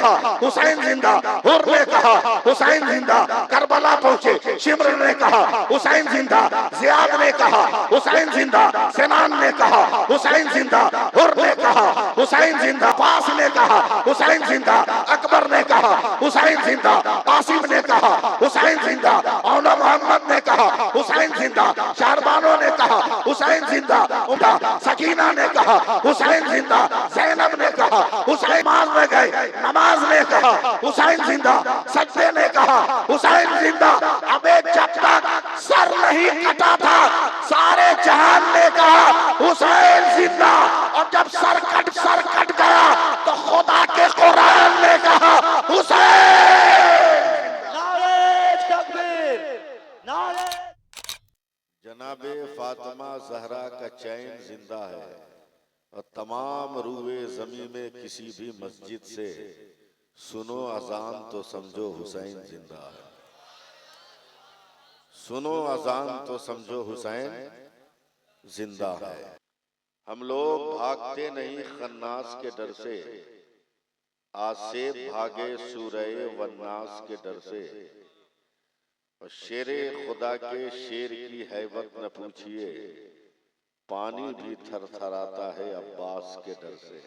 कहा हुसैन जिंदा, हुर ने कहा हुसैन जिंदा, करबला पहुंचे शिमर ने कहा हुसैन जिंदा, जियाद ने कहा हुसैन जिंदा, सिनान ने कहा हुसैन जिंदा, हुर ने कहा हुसैन जिंदा, पास ने कहा हुसैन जिंदा, अकबर ने कहा हुसैन जिंदा, कासिम ने कहा हुसैन जिंदा, औला मोहम्मद ने कहा हुसैन जिंदा, शारबानो ने कहा हुसैन जिंदा, सकीना ने कहा हुसैन जिंदा, ज़ैनब ने कहा हुसैन, नमाज में गए नमाज ने कहा हुसैन जिंदा, सज्जे ने कहा हुसैन जिंदा। अबे जब तक सर नहीं कटा था सारे जहान ने कहा हुसैन जिंदा, और जब सर कट गया तो खुदा के कुरान ने कहा हुसैन। नारे तकबीर, नारे। जनाबे फातिमा ज़हरा का चैन जिंदा है और तमाम रूए ज़मीन में किसी भी मस्जिद से सुनो अजान तो समझो हुसैन जिंदा है। सुनो अजान तो समझो हुसैन जिंदा है। हम लोग भागते नहीं खन्नास के डर से, आसेब भागे सूरह वन्नास के डर से, और शेरे खुदा के शेर की हैबत न पूछिए, पानी भी थरथराता है अब्बास के डर से।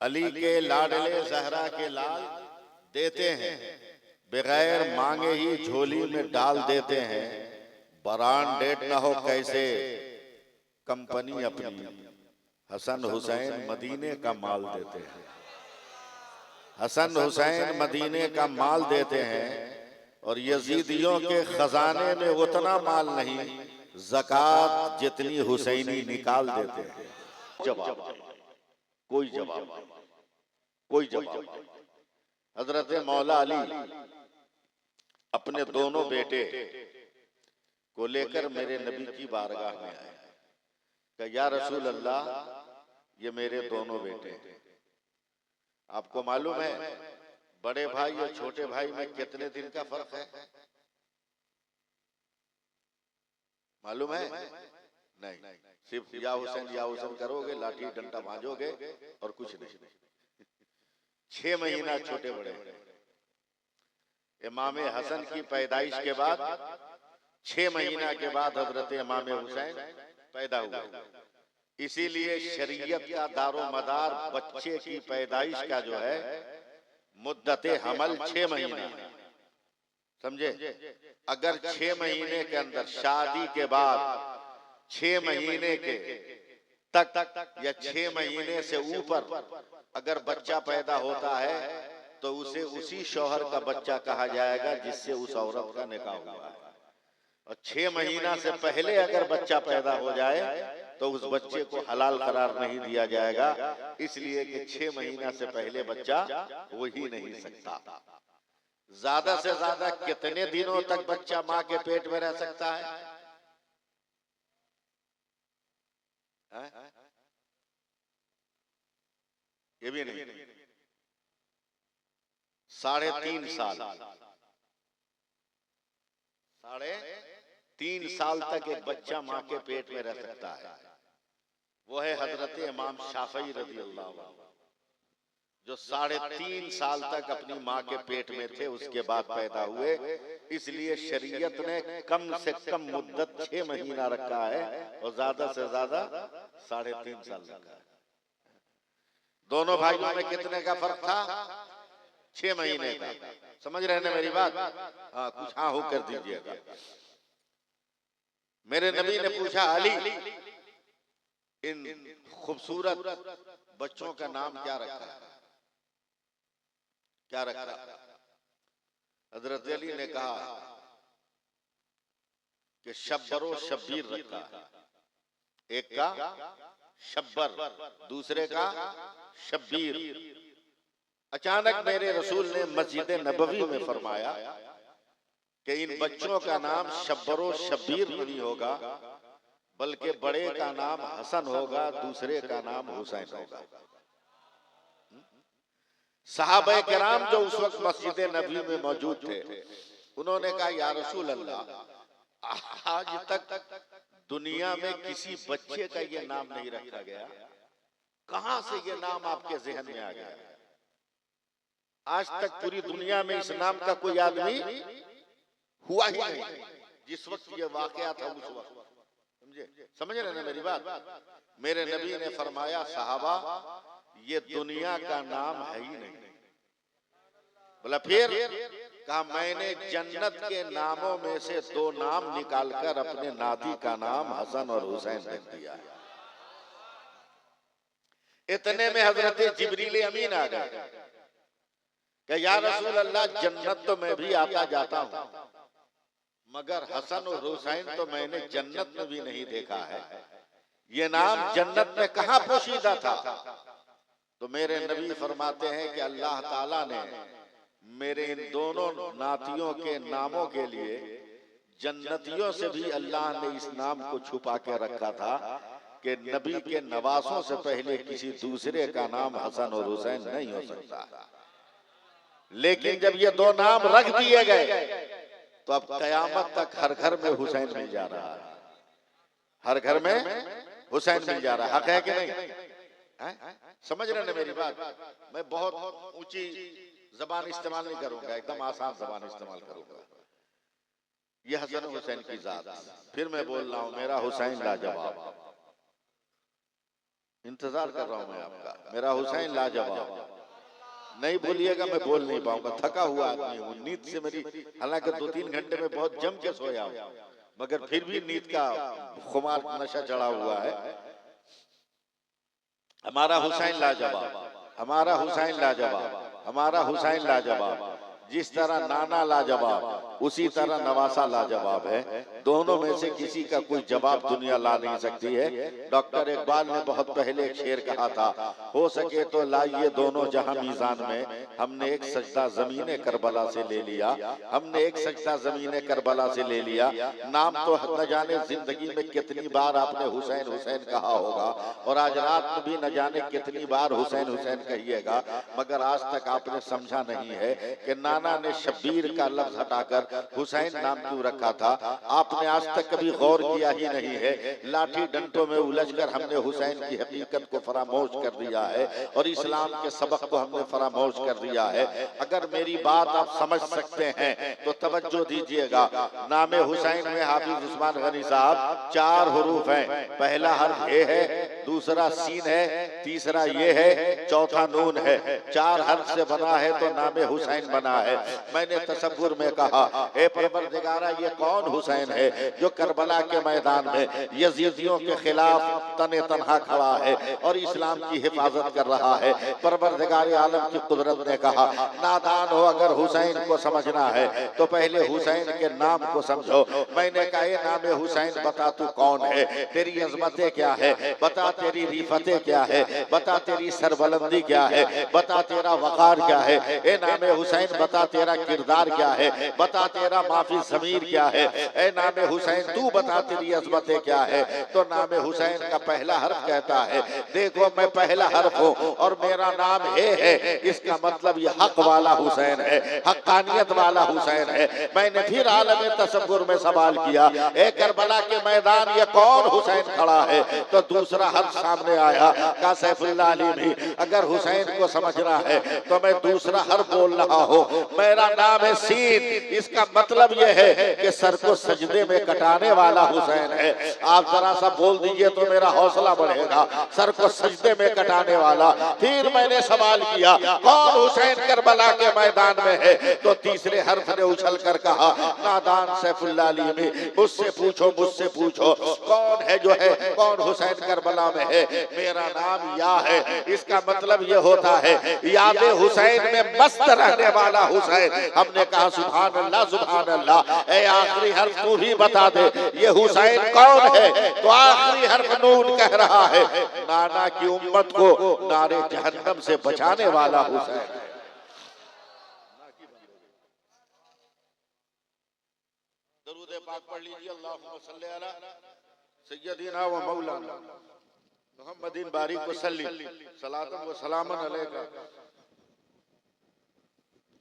अली के लाडले ज़हरा के लाल देते हैं, बगैर मांगे ही झोली में डाल देते हैं। ब्रांडेड न हो कैसे कंपनी अपनी, हसन हुसैन मदीने का माल देते हैं। हसन हुसैन मदीने का माल देते हैं, और यजीदियों के खजाने में उतना माल नहीं, ज़कात जितनी हुसैनी निकाल देते हैं। जवाब कोई जवाब, कोई जवाब। हजरत मौला अली अपने दोनों बेटे को लेकर मेरे नबी की बारगाह में आए, कहा या रसूल अल्लाह, ये मेरे दोनों बेटे हैं। आपको मालूम है बड़े भाई और छोटे भाई में कितने दिन का फर्क है? मालूम है? नहीं, सिर्फ या हुसैन करोगे, लाठी डंडा भांजोगे और कुछ नहीं। 6 महीना छोटे बड़े। इमाम हसन की पैदाइश के बाद 6 महीना के बाद हजरत इमाम हुसैन पैदा हुए। इसीलिए शरीयत का दारो मदार बच्चे की पैदाइश का जो है मुद्दते हमल 6 महीना, समझे? अगर 6 महीने के अंदर शादी के बाद 6 महीने के तक या 6 महीने से ऊपर अगर बच्चा पैदा होता है तो उसे उसी शौहर का बच्चा कहा जाएगा जिससे उस औरत का निकाह हुआ है। और 6 महीना से पहले अगर बच्चा पैदा हो जाए तो उस बच्चे को हलाल करार नहीं दिया जाएगा, इसलिए कि 6 महीना से पहले बच्चा हो ही नहीं सकता। ज्यादा से ज्यादा कितने दिनों तक बच्चा मां के पेट में रह सकता है? ये भी नहीं, 3.5 साल। 3.5 साल तक एक बच्चा मां के पेट में रह सकता है। वो है हजरत इमाम शाफई रज़ी अल्लाह अन्हु, जो 3.5 साल तक अपनी मां के पेट में थे, उसके बाद पैदा हुए। इसलिए शरीयत ने कम से कम मुद्दत 6 महीना रखा है और ज्यादा से ज्यादा 3.5 साल रखा है। दोनों भाइयों में कितने का फर्क था? 6 महीने का। समझ रहे हैं मेरी बात? हाँ, कुछ हाँ हो कर दीजिएगा। मेरे नबी ने पूछा, अली इन खूबसूरत बच्चों का नाम क्या रखा है? क्या रखा? हजरत अली ने कहा कि शब्बरो शब्बीर रखा है। एक का शब्बर, दूसरे का शब्बीर। अचानक मेरे रसूल ने मस्जिद नबवी में फरमाया कि इन बच्चों का नाम शब्बरो शब्बीर नहीं होगा, बल्कि बड़े का नाम हसन होगा, दूसरे का नाम हुसैन होगा। सहाबा किराम जो उस वक्त मस्जिद नबवी में मौजूद थे, उन्होंने कहा, या रसूल अल्लाह, आज तक दुनिया में किसी बच्चे का ये नाम नहीं रखा गया, कहां से ये नाम आपके जहन में आ गया? आज तक पूरी दुनिया में इस नाम का कोई आदमी हुआ ही नहीं जिस वक्त ये वाकया था उस वक्त। समझ रहे ना मेरी बात? मेरे नबी ने फरमाया सहाबा ये दुनिया का नाम है ही नहीं। बोला फिर? कहा मैंने जन्नत के नामों में से 2 नाम निकालकर अपने नाती का नाम हसन और हुसैन रख दिया है। इतने में हजरत जिब्रील अमीन आ गए कि या रसूल अल्लाह जन्नत तो मैं भी आता जाता हूं मगर हसन और हुसैन तो मैंने जन्नत में भी नहीं देखा है, ये नाम जन्नत में कहां पोशीदा था? तो मेरे नबी फरमाते हैं कि अल्लाह ताला ने मेरे इन दोनों नातियों के नामों के लिए जन्नतियों से भी अल्लाह ने इस नाम को छुपा के रखा था कि नबी के नवासों से पहले किसी दूसरे का नाम हसन और हुसैन नहीं हो सकता। लेकिन जब ये 2 नाम रख दिए गए तो अब कयामत तक हर घर में हुसैन मिल जा रहा है, हर घर में हुसैन मिल जा रहा है। हक है कि नहीं? समझ रहे हैं मेरी बात? मैं बहुत ऊंची जबान इस्तेमाल नहीं करूंगा, एकदम आसान जबान इस्तेमाल करूंगा। यह हसन हुसैन की जात। फिर मैं बोल रहा हूं मेरा हुसैन लाजवाब। इंतजार कर रहा हूं मैं आपका। मेरा हुसैन लाजवाब। नहीं बोलिएगा मैं बोल नहीं पाऊंगा, थका हुआ आदमी हूं। नींद से मेरी हालांकि 2-3 घंटे में बहुत जम के सोया हूं मगर फिर भी नींद का खुमार नशा चढ़ा हुआ है। हमारा हुसैन लाजवाब, हमारा हुसैन लाजवाब, हमारा हुसैन लाजवाब। जिस तरह नाना लाजवाब उसी तरह नवासा लाजवाब है। दोनों में से किसी का कोई जवाब दुनिया ला नहीं सकती है। डॉक्टर इकबाल ने बहुत पहले एक शेर कहा था, हो सके तो लाइए दोनों जहां मीजान में, हमने एक सजदा जमीने करबला से ले लिया, हमने एक सजदा जमीने करबला से ले लिया। नाम तो न जाने जिंदगी में कितनी बार आपने हुसैन हुसैन कहा होगा और आज रात में भी न जाने कितनी बार हुसैन हुसैन कहिएगा, मगर आज तक आपने समझा नहीं है कि नाना ने शब्बीर का लफ्ज हटाकर हुसैन नाम क्यों रखा था। आपने आज तक कभी गौर किया ही नहीं है। लाठी डंडों में उलझकर हमने हुसैन की हकीकत को फरामोश कर दिया है और इस्लाम के सबक को हमने फरामोश कर दिया है। अगर मेरी बात आप समझ सकते हैं तो तवज्जो दीजिएगा। नाम हुसैन में हाफिज उस्मान गनी साहब 4 हुरूफ हैं। पहला हर्फ ए है, दूसरा सीन है, तीसरा ये है, चौथा नून है। 4 हर्फ से बना है तो नाम हुसैन बना है। मैंने तसव्वुर में कहा ए परवरदिगारा ये कौन हुसैन है जो करबला के मैदान में यजीदियों के खिलाफ तने तनहा खड़ा है और इस्लाम की हिफाजत कर रहा है। परवरदिगार आलम की कुदरत ने कहा नादान हो अगर हुसैन को समझना है तो पहले हुसैन के नाम को समझो। मैंने कहा ये नाम हुसैन बता तू कौन है, तेरी अजमतें क्या है, बता तेरी रिफतें क्या है, बता तेरी सरबलंदी क्या है, बता तेरा वकार क्या है। ए नाम हुसैन बता तेरा किरदार क्या है, बता तेरा माफी ज़मीर क्या है। ए नाम हुसैन तू बता तेरी अजमतें क्या है। तो नाम हुसैन का पहला हर्फ कहता है देखो मैं पहला हर्फ हूँ और मेरा नाम है। इसका मतलब ये हक वाला हुसैन है, हक्कानियत वाला हुसैन है। मैंने फिर आलम तसव्वुर में सवाल किया ए करबला के मैदान ये कौन हुसैन खड़ा है, तो दूसरा हर्फ सामने आया का सैफुल्लाह अली भी अगर हुसैन को समझना है तो मैं दूसरा हर्फ बोल रहा हूँ, मेरा नाम है सीन। इसका मतलब यह है कि सर को सजदे में कटाने वाला हुसैन है। आप जरा सा बोल दीजिए तो मेरा हौसला बढ़ेगा, सर को सजदे में कटाने वाला। फिर मैंने सवाल किया कौन हुसैन करबला के मैदान में है, तो तीसरे हर्फ ने उछल कर कहा नादान सैफुल्लाह अली में मुझसे पूछो, मुझसे पूछो कौन है जो है, कौन हुसैन करबला में है। मेरा नाम या है। इसका मतलब यह होता है याद हुसैन में मस्त रहने वाला हुसैन। हमने कहा सुभान अल्लाह सुभान अल्लाह। ए आखिरी हर्फ तू ही बता दे ये हुसैन कौन है, तो आखिरी हर्फ नून कह रहा है नाना की उम्मत को नारे जहन्नम से बचाने वाला हुसैन है। दरूद पाक पढ़ लीजिए अल्लाहुम्मा सल्ली अला सय्यदिना व मौलाना मुहम्मदिन बारिक वसल्ली सलातन व सलामन अलैका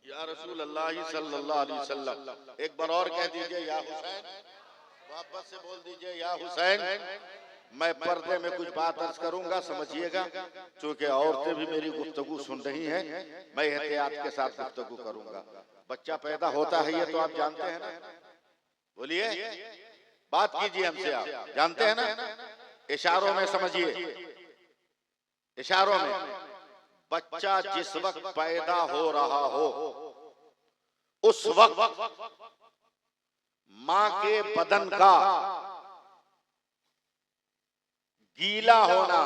या रसूल अल्लाह सल्लल्लाहु अलैहि वसल्लम। एक बार और कह दीजिए या हुसैन, वापस से बोल दीजिए या हुसैन। मैं पर्दे में कुछ बात अर्ज करूंगा, समझिएगा, क्योंकि औरतें भी मेरी गुफ्तगू सुन रही हैं, मैं एहतियात के साथ गुफ्तगू करूंगा। बच्चा पैदा होता है ये तो आप जानते हैं ना, बोलिए, बात कीजिए हमसे, आप जानते हैं ना, इशारों में समझिए, इशारों में। बच्चा जिस वक्त पैदा हो रहा हो उस वक्त मां के बदन का गीला होना,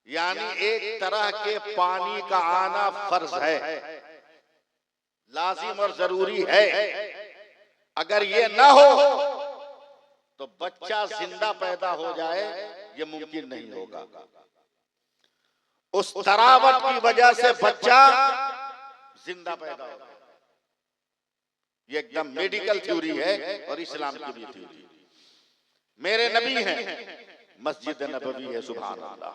यानी एक तरह के पानी का आना फर्ज है, लाजिम और जरूरी है। अगर ये ना हो तो बच्चा जिंदा पैदा हो जाए ये मुमकिन नहीं होगा। उस तरावट की वजह से बच्चा जिंदा पैदा होगा। ये एकदम मेडिकल थ्योरी है और इस्लाम की भी थ्योरी। मेरे नबी हैं, मस्जिद नबवी है, सुभान अल्लाह,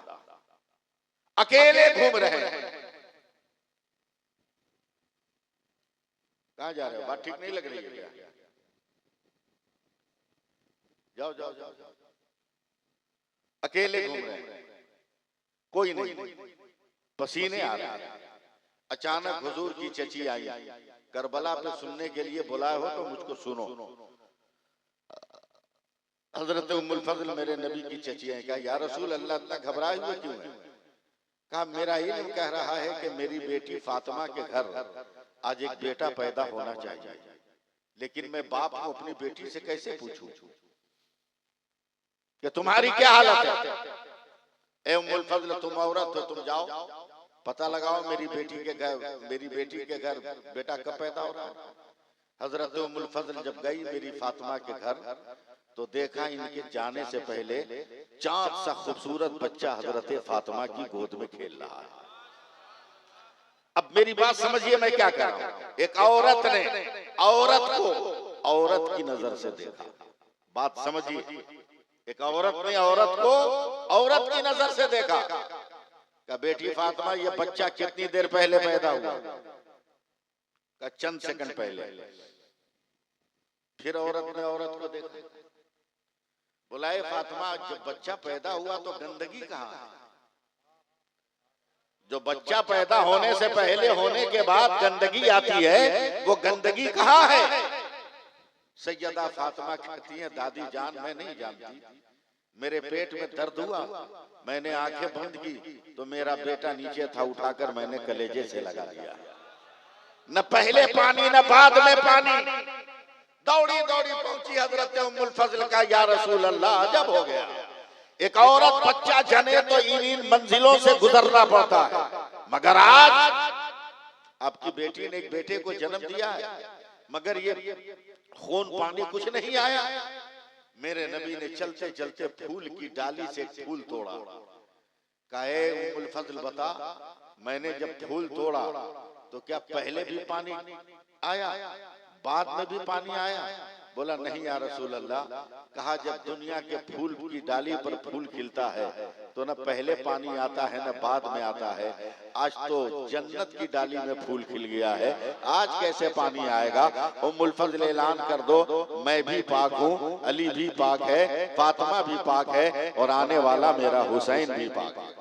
अकेले घूम रहे हैं। कहां जा रहे हो? बात ठीक नहीं लग रही है क्या? जाओ जाओ जाओ, अकेले घूम रहे हैं, कोई नहीं, पसीने आ रहे हैं। अचानक हुजूर की चची आई, करबला पे सुनने के लिए बुलाए हो तो मुझको सुनो। हजरत उम्मुल फजल मेरे नबी की चची है। कहा या रसूल अल्लाह, इतना घबराए हुए क्यों है? कहा मेरा इल्म कह रहा है कि मेरी बेटी फातिमा के घर आज एक बेटा पैदा होना चाहिए, लेकिन मैं बाप हूं, अपनी बेटी से कैसे पूछूं कि तुम्हारी क्या हालत है? ए उम्मुल फजल, तुम औरत हो, तुम जाओ पता लगाओ मेरी बेटी के घर बेटा कब पैदा हो रहा है। हजरत उम्मुल फजल जब गई मेरी फातिमा के घर तो देखा इनके जाने से पहले चांद सा खूबसूरत बच्चा हजरत फातिमा की गोद में खेल रहा है। अब मेरी बात समझिए, मैं क्या कर रहा हूं। एक औरत ने औरत को औरत की नजर से देखा, बात समझिए, एक औरत ने औरत को औरत की नजर से देखा। का बेटी फातिमा, ये बच्चा कितनी देर पहले पैदा हुआ? का चंद सेकंड पहले। फिर औरत ने औरत को देखा, बुलाए फातिमा, जब बच्चा पैदा हुआ तो गंदगी कहाँ है? जो बच्चा पैदा होने से पहले होने के बाद गंदगी आती है, वो गंदगी कहाँ है? सैयदा फातिमा कहती है, दादी जान मैं नहीं जानती, मेरे पेट में दर्द हुआ, मैंने आंखें बंद की तो मेरा बेटा नीचे था, उठाकर मैंने कलेजे से लगा दिया। न पहले पानी न बाद में पानी। दौड़ी दौड़ी पहुंची हजरत उम्मुल फजल का, या रसूल अल्लाह, जब हो गया एक औरत बच्चा जने तो इन मंजिलों से गुजरना पड़ता है, मगर आज आपकी बेटी ने एक बेटे को जन्म दिया है, मगर ये खून पानी कुछ नहीं आया। मेरे नबी ने चलते चलते फूल की डाली से फूल तोड़ा। कहे उम्मुल फजल बता, मैंने जब फूल तोड़ा तो क्या पहले भी पानी आया, बाद में भी पानी आया? बोला नहीं या रसूल अल्लाह। कहा जब दुनिया के फूल की डाली पर फूल खिलता है तो न पहले पानी आता है न बाद में आता है। आज तो जन्नत की डाली में फूल खिल गया है, आज कैसे पानी आएगा? उम्मुल फजल ऐलान कर दो, मैं भी पाक हूँ, अली भी पाक है, फातिमा भी पाक है, और आने वाला मेरा हुसैन भी पाक है।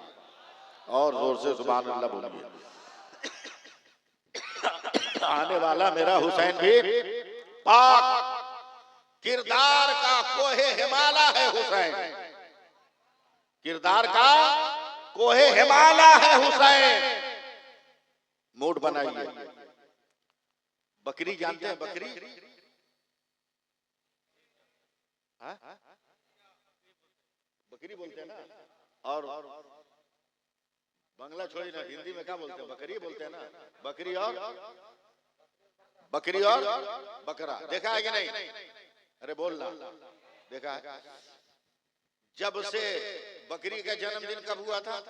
और जोर से सुभान अल्लाह बोलिए। आने वाला मेरा हुसैन भी पाक। किरदार का कोहे हिमाला है हुसैन, किरदार का कोहे हिमाला है हुसैन। मूड बनाइए। बकरी जानते हैं? बकरी, बकरी बोलते हैं ना, और बांग्ला छोड़ी ना, हिंदी में क्या बोलते हैं? बकरी बोलते हैं ना। बकरी और बकरा देखा है कि नहीं? अरे बोलना, देखा है? जब से बकरी का जन्मदिन कब हुआ था?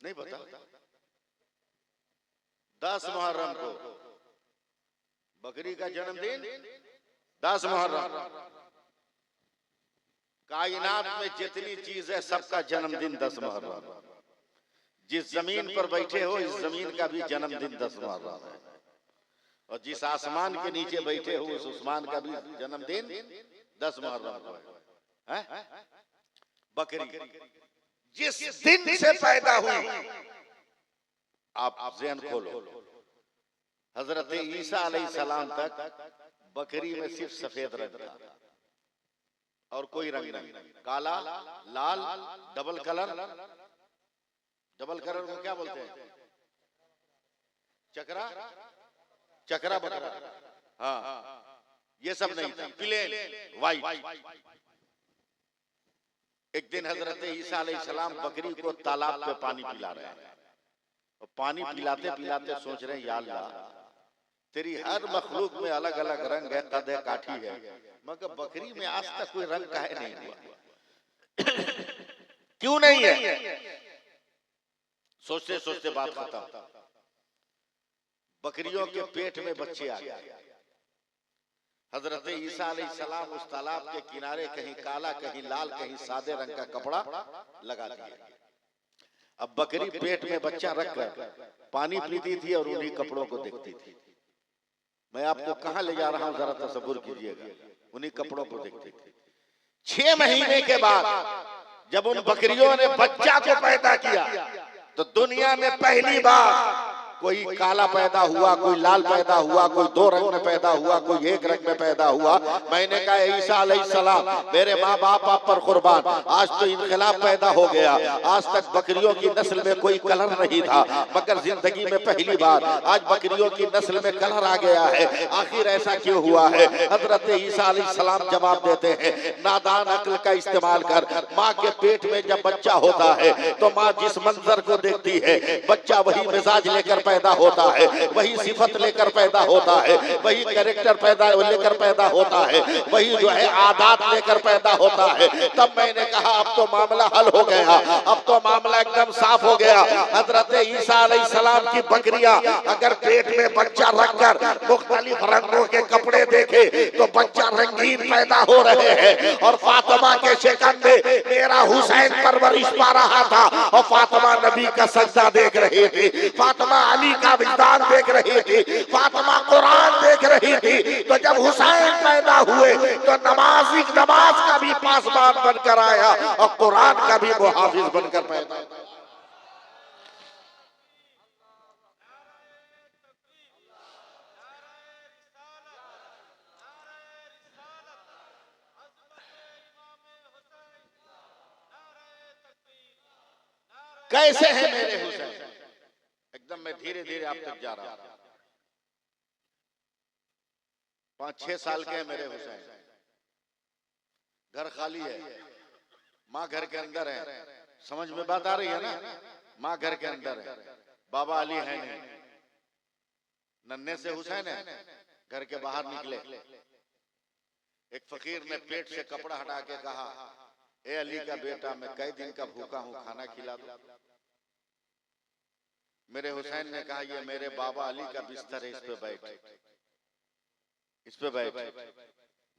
नहीं पता? 10 मुहर्रम को बकरी का जन्मदिन, 10 मुहर्रम। कायनात में जितनी चीज है सबका जन्मदिन 10 मुहर्रम। जिस जमीन पर बैठे हो इस जमीन का भी जन्मदिन 10 मुहर्रम है। और जिस आसमान के नीचे बैठे हो उस उस्मान का भी जन्मदिन 10 मुहर्रम को है। बकरी जिस दिन से पैदा हुई, आप ज़हन खोलो, हजरत ईसा अलैहिस्सलाम तक बकरी में सिर्फ सफेद रंग था और कोई रंग नहीं, काला, लाल, डबल कलर। डबल कलर को क्या बोलते हैं? चकरा, चकरा बकरा। हाँ, ये सब नहीं था, प्लेन वाइट। एक दिन हजरत ईसा अलैहिस्सलाम बकरी को तालाब पे पानी पिला रहे हैं और पानी पिलाते पिलाते सोच रहे हैं, या अल्लाह तेरी हर मखलूक में अलग अलग रंग है, कद है, काठी है, मगर बकरी में आज तक कोई रंग काहे नहीं हुआ? क्यों नहीं है? सोचते सोचते बात खत्म। बकरियों के पेट में बच्चे आ गए। हजरत ईसा अलैहिस्सलाम उस तालाब के किनारे कहीं काला, कहीं लाल, कहीं सादे रंग का कपड़ा लगा दिया। अब बकरी पेट में बच्चा रखकर पानी पीती थी और उन्हीं कपड़ों को देखती थी। मैं आपको कहां ले जा रहा हूं, जरा तसव्वुर कीजिएगा। उन्हीं कपड़ों को देखती थी। 6 महीने के बाद जब उन बकरियों ने बच्चा को पैदा किया तो दुनिया में पहली बार कोई काला पैदा हुआ, कोई लाल पैदा हुआ, कोई 2 रंग में पैदा हुआ, कोई 1 रंग में पैदा हुआ। मैंने कहा ईसा अलैहिस्सलाम मेरे माँ बाप आप पर कुर्बान, आज तो इनकलाब पैदा हो गया। आज तक बकरियों की नस्ल में कोई कलर नहीं था, मगर जिंदगी में पहली बार आज बकरियों की नस्ल में कलर आ गया है। आखिर ऐसा क्यों हुआ है? हजरत ईसा अलैहिस्सलाम जवाब देते हैं, नादान अक्ल का इस्तेमाल कर। माँ के पेट में जब बच्चा होता है तो माँ जिस मंजर को देखती है, बच्चा वही मिजाज लेकर पैदा होता है, वही सिफत लेकर पैदा होता है, वही कैरेक्टर पैदा लेकर पैदा होता है, वही जो है आदत लेकर पैदा होता है। तब मैंने कहा अब तो मामला हल हो गया, अब तो मामला एकदम साफ हो गया। हजरत ईसा अलैहिस्सलाम की बकरियां अगर पेट में बच्चा रखकर मुख्तलिफ रंगों के कपड़े देखे तो बच्चा रंगीन पैदा हो रहे हैं। और फातिमा के शिकन में मेरा हुसैन परवरिश पा रहा था और फातिमा नबी का सजदा देख रही थी, फातिमा अली का विजदान देख रही थी, फातिमा कुरान देख रही थी। तो जब हुसैन पैदा हुए तो नमाजी नमाज का भी पासबान बनकर आया और कुरान का भी मुहाफिज बनकर पैदा। कैसे हैं मेरे हुसैन? एकदम मैं धीरे धीरे आप तक जा रहा हूं। 5-6 साल के हैं मेरे हुसैन। घर खाली है, माँ घर के अंदर है। समझ में बात आ रही है ना? माँ घर के अंदर है, बाबा अली है नहीं, नन्हे से हुसैन है। घर के बाहर निकले, एक फकीर ने पेट से कपड़ा हटा के कहा, ए अली का बेटा, मैं कई दिन का भूखा हूं, खाना खिला दो। मेरे हुसैन ने कहा, ये मेरे बाबा अली का बिस्तर है, इस पे बैठ, इस पे बैठ।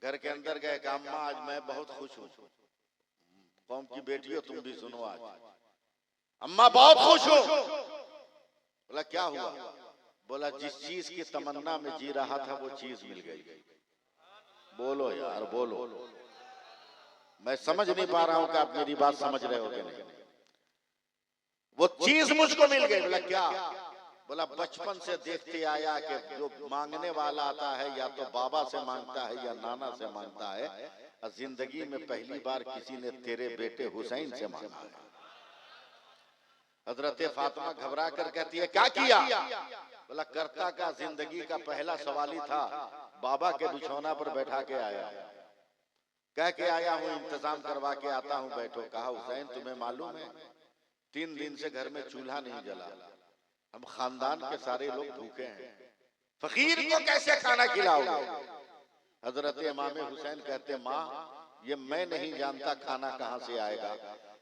घर के अंदर गए, कहा अम्मा आज मैं बहुत खुश हूं। कौम की बेटी हो तुम भी सुनो आज। अम्मा बहुत खुश हो। बोला क्या हुआ? बोला जिस चीज की तमन्ना में जी रहा था वो चीज मिल गई। बोलो यार बोलो, मैं समझ नहीं पा रहा हूं कि आप मेरी बात समझ रहे हो कि नहीं। वो चीज मुझको मिल गई। बोला क्या? बोला बचपन से देखते आया कि जो मांगने वाला आता है या तो बाबा से मांगता है या नाना से मांगता है, और जिंदगी में पहली बार किसी ने तेरे बेटे हुसैन से मांगा है। हजरत फातिमा घबरा कर कहती है क्या किया? बोला करता का जिंदगी का पहला सवाल ही था, बाबा के बिछौना पर बैठा के आया, कह के आया हूँ इंतजाम करवा के आता हूँ, बैठो। कहा हुसैन तुम्हें मालूम है 3 दिन से घर में चूल्हा नहीं जला, हम खानदान के सारे लोग भूखे हैं, फकीर को कैसे खाना खिलाओगे? हजरत इमाम हुसैन कहते माँ ये मैं नहीं जानता खाना कहाँ से आएगा,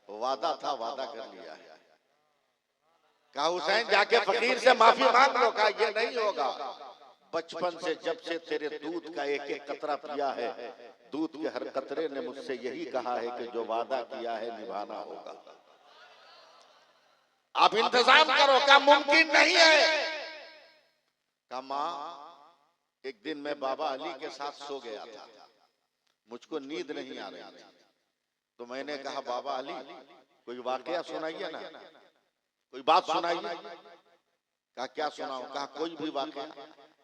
वादा था वादा कर लिया है। कहा हुसैन जाके फकीर से माफी मांग लो। कहा ये नहीं होगा, बचपन से जब से तेरे दूध का एक एक कतरा पिया है, दूध के हर कतरे ने मुझसे यही कहा है कि जो वादा किया है निभाना होगा, आप इंतजाम करो। क्या मुमकिन नहीं है? कहा माँ एक दिन मैं बाबा अली के साथ सो गया था, मुझको नींद नहीं आ रही थी, तो मैंने कहा बाबा अली कोई वाकया सुनाइए ना, कोई बात सुनाइए। कहा क्या सुनाऊं? कहा कोई भी वाकया।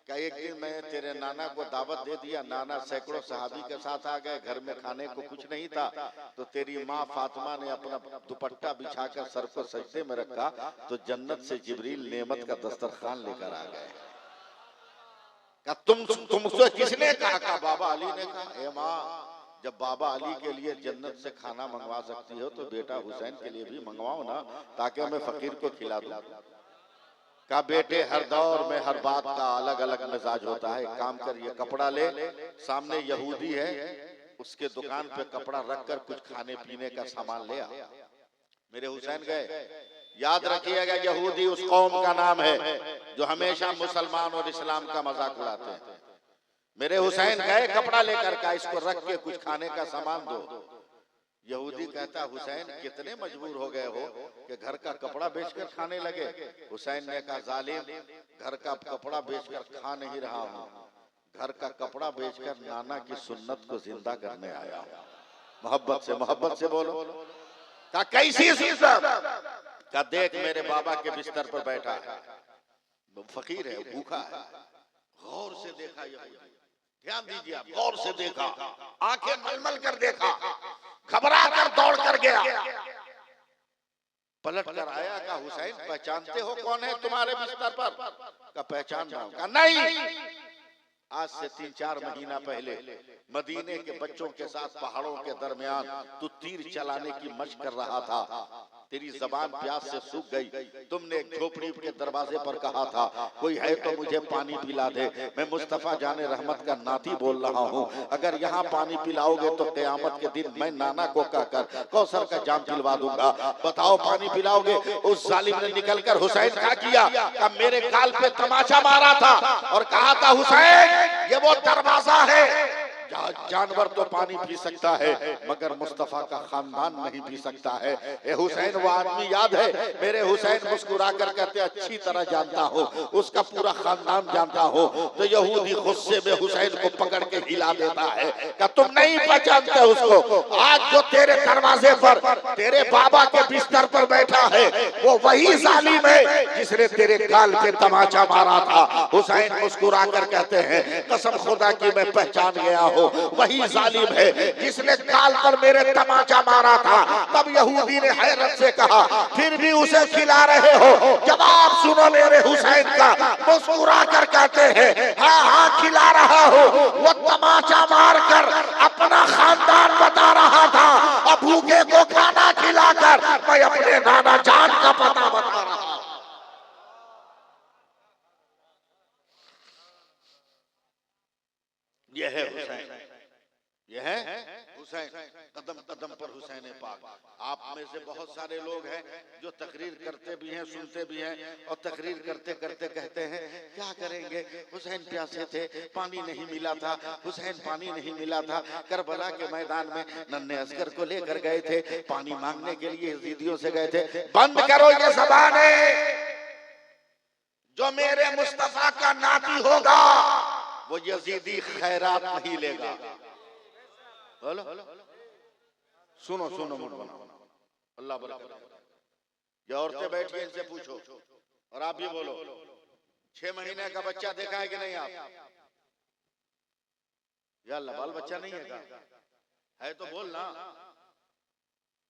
क्या एक दिन मैं तेरे नाना को दावत दे दिया, नाना सैकड़ों सहाबी के साथ आ गए, घर में खाने को कुछ नहीं था, तो तेरी माँ फातिमा ने अपना दुपट्टा बिछाकर सर को सजदे में रखा, तो जन्नत से जिब्रील नेमत का दस्तरखान लेकर आ गए। क्या तुमसे किसने कहा? का बाबा अली ने कहा। ए माँ, जब बाबा अली के लिए जन्नत से खाना मंगवा सकती हो तो बेटा हुसैन के लिए भी मंगवाओ ना, ताकि मैं फकीर को खिला दूं। का बेटे हर दौर में हर बात का अलग अलग मिजाज होता है। काम करिए, कपड़ा ले, सामने यहूदी है, उसके दुकान पे कपड़ा रखकर कुछ खाने पीने का सामान ले आ। मेरे हुसैन गए। याद रखिएगा, यहूदी उस कौम का नाम है जो हमेशा मुसलमान और इस्लाम का मजाक उड़ाते हैं। मेरे हुसैन गए, कपड़ा लेकर का, इसको रख के कुछ खाने का सामान दो। यहूदी कहता, हुसैन कितने मजबूर हो गए हो कि घर का कपड़ा बेचकर खाने लगे। हुसैन ने कहा, जालिम, घर का कपड़ा बेचकर खा नहीं रहा हूँ, घर का कपड़ा बेचकर नाना की सुन्नत को जिंदा करने आया हूँ। मोहब्बत से बोलो। का कैसी सुन्नत? का देख मेरे बाबा के बिस्तर पर बैठा है, फकीर है, भूखा है, गौर से देखा यहूदी, ध्यान दीजिए आप, गौर से देखा, आंखें मलमल कर देखा, घबरा कर दौड़ कर गया, पलट कर आया। का हुसैन पहचानते हो कौन है तुम्हारे बिस्तर पर? का पहचान रहा हूं। का नहीं, आज से 3-4 महीना पहले मदीने के बच्चों के साथ पहाड़ों के दरमियान तू तीर चलाने की मशक कर रहा था, तेरी जबान प्यास से सूख गई, तुमने एक झोपड़ी के दरवाजे पर कहा था, कोई है तो मुझे पानी पिला दे, मैं मुस्तफा जाने रहमत का नाती बोल रहा हूँ, अगर यहाँ पानी पिलाओगे तो क़यामत के दिन मैं नाना को कहकर कौसर का जाम पिलवा दूंगा, बताओ पानी पिलाओगे? उस जालिम ने निकलकर हुसैन क्या किया? का मेरे गाल पे तमाचा मारा था और कहा था, हुसैन ये वो दरवाजा है, जानवर तो पानी पी सकता है मगर मुस्तफा का खानदान नहीं पी सकता है। ए हुसैन, वो आदमी याद है? मेरे हुसैन मुस्कुरा कर कहते, अच्छी तरह जानता हो, उसका पूरा खानदान जानता हो। तो यहूदी गुस्से में हुसैन को पकड़ के हिला देता है कि तुम नहीं पहचानते उसको, आज जो तेरे दरवाजे पर तेरे बाबा के बिस्तर पर बैठा है वो वही जालिम है जिसने तेरे गाल पे तमाचा मारा था। हुसैन मुस्कुरा कर कहते हैं, कसम खुदा की मैं पहचान गया हूँ, वही जालिम है जिसने गाल पर मेरे तमाचा मारा था। तब यहूदी ने हैरत से कहा, फिर भी उसे खिला रहे हो? जवाब सुनो मेरे हुसैन का, मुस्कुरा कर कहते हैं, हाँ हाँ खिला रहा हूँ। वो तमाचा मार कर अपना खानदान बता रहा था, अब भूखे को खाना खिलाकर मैं अपने नाना जान का पता बता रहा हूँ। यह है हुसैन, यह है हुसैन, कदम कदम पर हुसैन पाक। आप में से बहुत सारे लोग हैं जो तकरीर करते भी हैं, सुनते भी हैं, और तकरीर करते करते कहते हैं, क्या करेंगे, हुसैन प्यासे थे, पानी नहीं मिला था, हुसैन पानी नहीं मिला था, करबला के मैदान में नन्हे असगर को लेकर गए थे, पानी मांगने के लिए यजीदियों से गए थे। बंद करो ये ज़बाने, जो मेरे मुस्तफा का नाती होगा वो यजीदी खैरात नहीं लेगा। बोलो, सुनो सुनो, मुझ बना अल्लाह बरकत। जो औरतें बैठी हैं इनसे पूछो, और आप भी बोलो, 6 महीने का बच्चा देखा है कि नहीं आप? या अल्लाह, बाल बच्चा नहीं है का? है तो बोलना,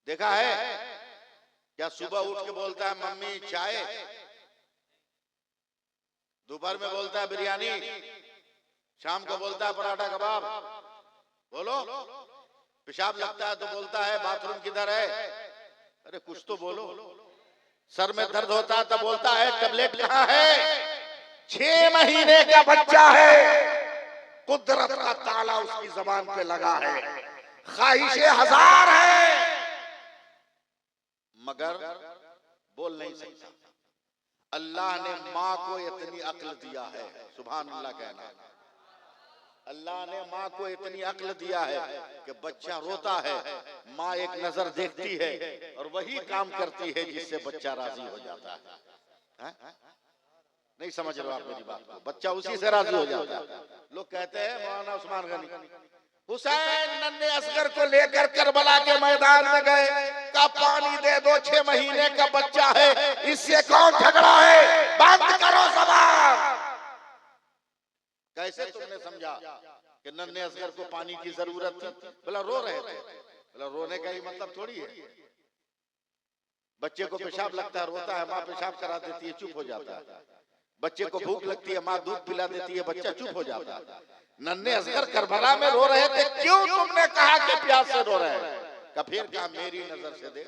देखा है क्या? सुबह उठ के बोलता है मम्मी चाय, दोपहर में बोलता है बिरयानी, शाम को बोलता है पराठा कबाब। बोलो, पेशाब लगता है तो बोलता है बाथरूम किधर है? अरे कुछ तो बोलो। सर में दर्द होता है तो बोलता है टैबलेट कहाँ है? 6 महीने का बच्चा है, कुदरत का ताला उसकी जबान पे लगा है, ख्वाहिशें हजार है मगर बोल नहीं सकता। अल्लाह ने माँ को इतनी अक्ल दिया है, सुभान अल्लाह कहना, अल्लाह ने माँ को इतनी अक्ल दिया है कि बच्चा रोता है, माँ एक नजर देखती है और वही काम करती है जिससे बच्चा राजी हो जाता है। नहीं समझ रहे हो आप मेरी बात को? बच्चा उसी से राजी हो जाता है। लोग कहते हैं मौलाना उस्मान गनी हुसैन नन्हे असगर को लेकर करबला के मैदान में गए, का पानी दे दो, 6 महीने का बच्चा है, इससे कौन झगड़ा है, बंद करो जबान। कैसे तुमने समझा कि नन्हे असगर को पानी की जरूरत थी? बोला रो रहे थे। बोला रोने का ही मतलब थोड़ी है, बच्चे को पेशाब लगता है रोता है, माँ पेशाब करा देती है चुप हो जाता है। बच्चे को भूख लगती है, माँ दूध पिला देती है, बच्चा चुप हो जाता है। नन्हे असगर करबला में रो रहे थे, क्यों तुमने कहा कि प्यास से रो रहे हैं? का फिर कहा मेरी नजर से देख,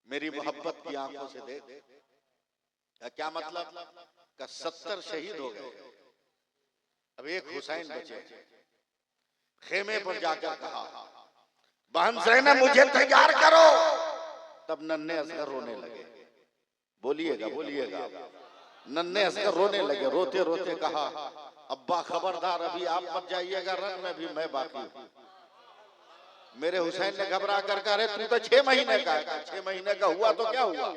मेरी मोहब्बत की आंखों से देख। क्या मतलब? का 70 शहीद हो गए, अब एक हुसैन बचे। खेमे पर जाकर कहा बहन ज़ैनब मुझे तैयार करो। तब नन्हे असगर रोने लगे। बोलिएगा बोलिएगा। नन्हे असगर रोने लगे, रोते रोते कहा अब्बा खबरदार, अभी आप मत जाइएगा, रन में भी मैं बाकी हूं। मेरे हुसैन ने घबरा कर कहा अरे तू तो 6 महीने का है। 6 महीने का हुआ तो क्या हुआ?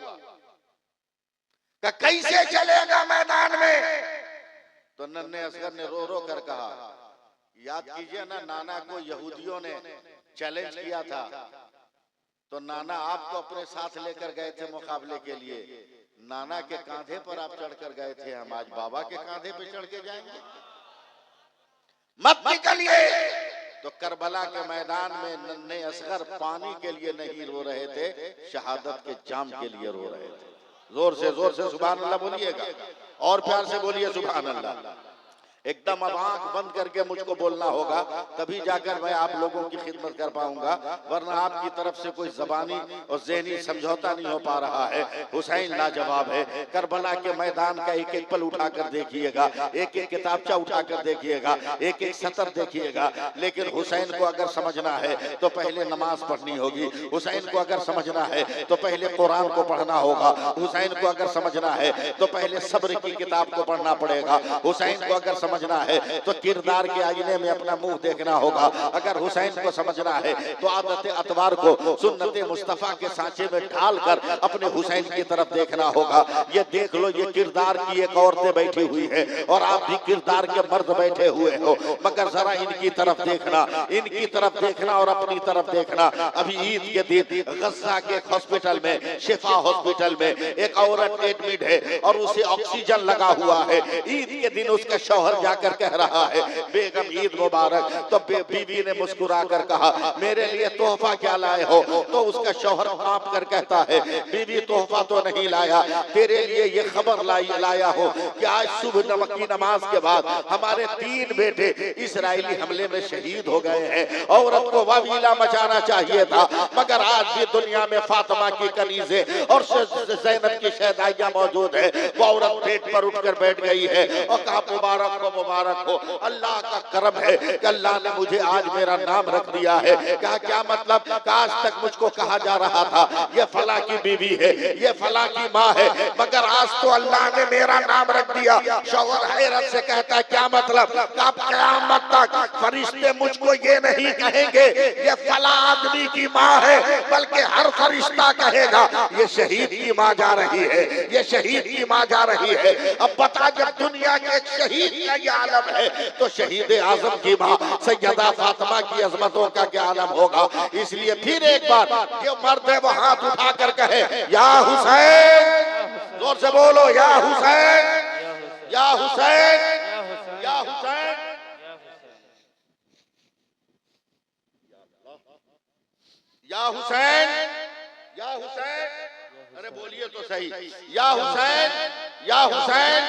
कैसे चलेगा मैदान में? तो नन्हे असगर ने रो रो कर कहा याद कीजिए ना, नाना को यहूदियों ने चैलेंज किया था, तो नाना आपको अपने साथ लेकर गए थे मुकाबले के लिए। नाना के कांधे पर आप चढ़कर गए थे, हम आज बाबा के कांधे पे चढ़ के जाएंगे? मत निकलिए। तो करबला के मैदान में नन्हे असगर पानी के लिए नहीं रो रहे थे, शहादत के जाम के लिए रो रहे थे। जोर से सुभान अल्लाह बोलिएगा, और प्यार से बोलिए सुभान अल्लाह। एकदम अब आंख बंद करके मुझको बोलना होगा, तभी जाकर मैं आप लोगों की खिदमत कर पाऊंगा, वरना आपकी तरफ से कोई जबानी और ज़हनी समझौता नहीं हो पा रहा है। हुसैन लाजवाब है। करबला के मैदान का एक एक पल उठाकर देखिएगा, एक एक किताबचा उठाकर देखिएगा, एक एक सतर देखिएगा। लेकिन हुसैन को अगर समझना है तो पहले नमाज पढ़नी होगी। हुसैन को अगर समझना है तो पहले कुरान को पढ़ना होगा। हुसैन को अगर समझना है तो पहले सब्र की किताब को पढ़ना पड़ेगा। हुसैन को अगर समझना है तो किरदार के आईने में अपना मुंह देखना होगा। अगर हुसैन को समझना है तो आदत अतवार को सुन्नत मुस्तफा के सांचे में ढालकर अपने हुसैन की तरफ देखना होगा। ये देख लो, ये किरदार की एक औरतें बैठी हुई है और आप भी किरदार के मर्द बैठे हुए हो, मगर जरा इनकी तरफ देखना, इनकी तरफ देखना और अपनी तरफ देखना। अभी ईद के दिन गज़ा के हॉस्पिटल में, शिफा हॉस्पिटल में एक औरत एडमिट है और उसे ऑक्सीजन लगा हुआ है। ईद के दिन उसका शौहर जाकर कह रहा है बेगम ईद मुबारक। तो बीवी ने मुस्कुरा कर कहा मेरे लिए तोहफा क्या लाए हो? तो उसका शौहर कांप कर कहता है बीवी तोहफा तो नहीं लाया, तेरे लिए ये खबर लाया हो कि आज सुबह की नमाज के बाद हमारे 3 बेटे इस्राएली हमले में शहीद हो गए हैं। औरत को वावीला मचाना चाहिए था, मगर आज भी दुनिया में फातिमा की कनीज़े और ज़ैनब की शहदाइयां मौजूद है। वो औरत पेट पर उठकर बैठ गई है और कहा मुबारक हो, मुबारक हो, अल्लाह का करम है कि अल्लाह ने मुझे आज मेरा नाम रख दिया है। कहा क्या मतलब? आज तक मुझको कहा जा रहा था ये फला की बीवी है, ये फला की माँ है, मगर आज तो अल्लाह ने मेरा नाम रख दिया। शौहर हैरत से कहता है क्या मतलब? कब क़यामत तक फरिश्ते मुझको ये नहीं कहेंगे ये फला आदमी की माँ है, बल्कि हर फरिश्ता कहेगा ये शहीद की माँ जा रही है, ये शहीद की माँ जा रही है। अब बता, जब दुनिया के एक शहीद का ये आलम है तो शहीद आजम की माँ सैयदा फातिमा की अजमतों का क्या आलम होगा? इसलिए फिर एक बार जो मर्द है वो हाथ उठाकर कहे या हुसैन, जोर से बोलो या हुसैन, या हुसैन, या हुसैन, या हुसैन, या हुसैन। अरे बोलिए तो सही, या हुसैन, या हुसैन,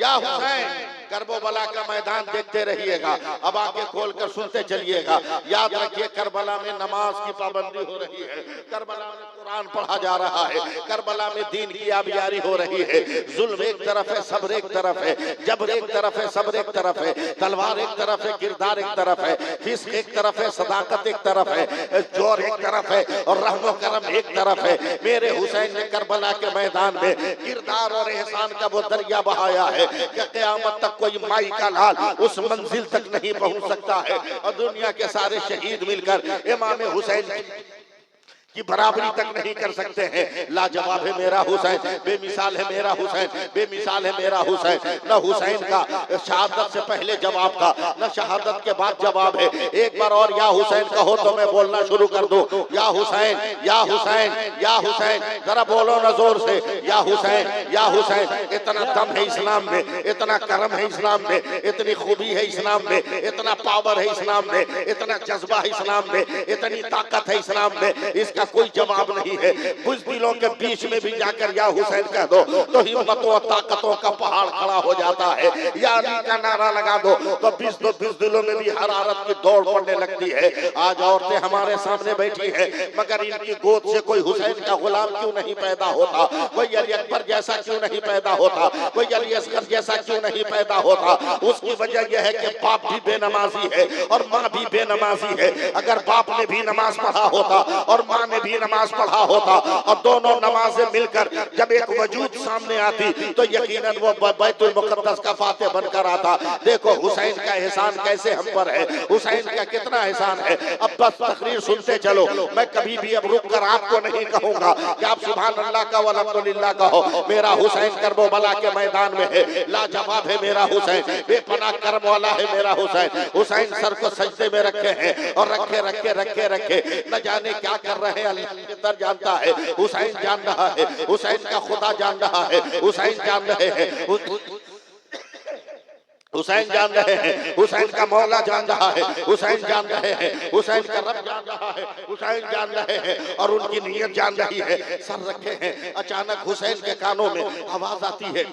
या हुसैन। करबला का मैदान देखते रहिएगा, अब आंखें खोलकर सुनते चलिएगा। याद रखिए करबला में नमाज की पाबंदी हो रही है, करबला में कुरान पढ़ा जा रहा है, करबला में दीन की आबियारी हो रही है। जुल्म एक तरफ है, सब्र एक तरफ है, जबर एक तरफ है, सब्र एक तरफ है, तलवार एक तरफ है, किरदार एक तरफ है, फिस्क एक तरफ है, सदाकत एक तरफ है, जोर एक तरफ है और रहमो करम एक तरफ है। मेरे हुसैन ने करबला के मैदान में किरदार और एहसान का वो दरिया बहाया है कि क़यामत तक कोई माई का लाल उस मंजिल तक नहीं पहुंच सकता है। और दुनिया के सारे शहीद मिलकर इमाम हुसैन की बराबरी तक नहीं कर सकते हैं। लाजवाब है मेरा हुसैन, बेमिसाल है मेरा हुसैन, बेमिसाल है मेरा हुसैन। न हुसैन का शहादत से पहले जवाब का, न शहादत के बाद जवाब है। एक बार और या हुसैन कहो तो मैं बोलना शुरू कर दूं। या हुसैन, या हुसैन, या हुसैन, जरा बोलो न जोर से, या हुसैन, या हुसैन। इतना दम है इस्लाम में, इतना करम है इस्लाम में, इतनी खूबी है इस्लाम में, इतना पावर है इस्लाम में, इतना जज्बा है इस्लाम में, इतनी ताकत है इस्लाम में, इसका कोई जवाब नहीं है। बुज़दिलों के बीच में भी जाकर या हुसैन कह दो तो हिम्मतों और ताकतों का पहाड़ खड़ा हो जाता है। या अली का नारा लगा दो तो बुज़दिलों में भी हरारत की दौड़ पड़ने लगती है। आज औरतें हमारे सामने बैठी हैं, मगर इनकी गोद से कोई हुसैन का गुलाम क्यों नहीं पैदा होता, कोई अली अकबर जैसा क्यों नहीं पैदा होता, कोई अली असगर जैसा क्यों नहीं पैदा होता। उसकी वजह यह है कि बाप भी बेनमाजी है और माँ भी बेनमाजी है। अगर बाप ने भी नमाज पढ़ा होता और माँ ने भी नमाज पढ़ा होता और दोनों नमाजें मिलकर जब एक वजूद सामने आती तो यकीनन वो बैतुल मुक़द्दस का फातिह बनकर आता। देखो हुसैन का एहसान कैसे हम पर है, हुसैन का कितना एहसान है। अब बस तकरीर सुनते चलो, मैं कभी भी अब रुक कर आपको नहीं कहूंगा कि आप सुभान अल्लाह का वल्हम्दुलिल्लाह कहो। मेरा हुसैन करबला के मैदान में है, लाजवाब है मेरा हुसैन, बेपनाह करम वाला है मेरा हुसैन। हुसैन सर को सजदे में रखे हैं और रखे रखे रखे रखे न जाने क्या कर रहे हैं, अल्लाह बेहतर जानता है। हुसैन जान रहा है, हुसैन का खुदा जान रहा है, हुसैन जान रहे हैं, हुसैन जान रहे हैं, हुसैन का मौला जान रहा है, हुसैन जान रहे हैं, हुसैन का रब जान रहा है, हुसैन जान रहे हैं और उनकी नीयत जान रही है। सर रखे हैं, अचानक हुसैन के कानों में आवाज आती है,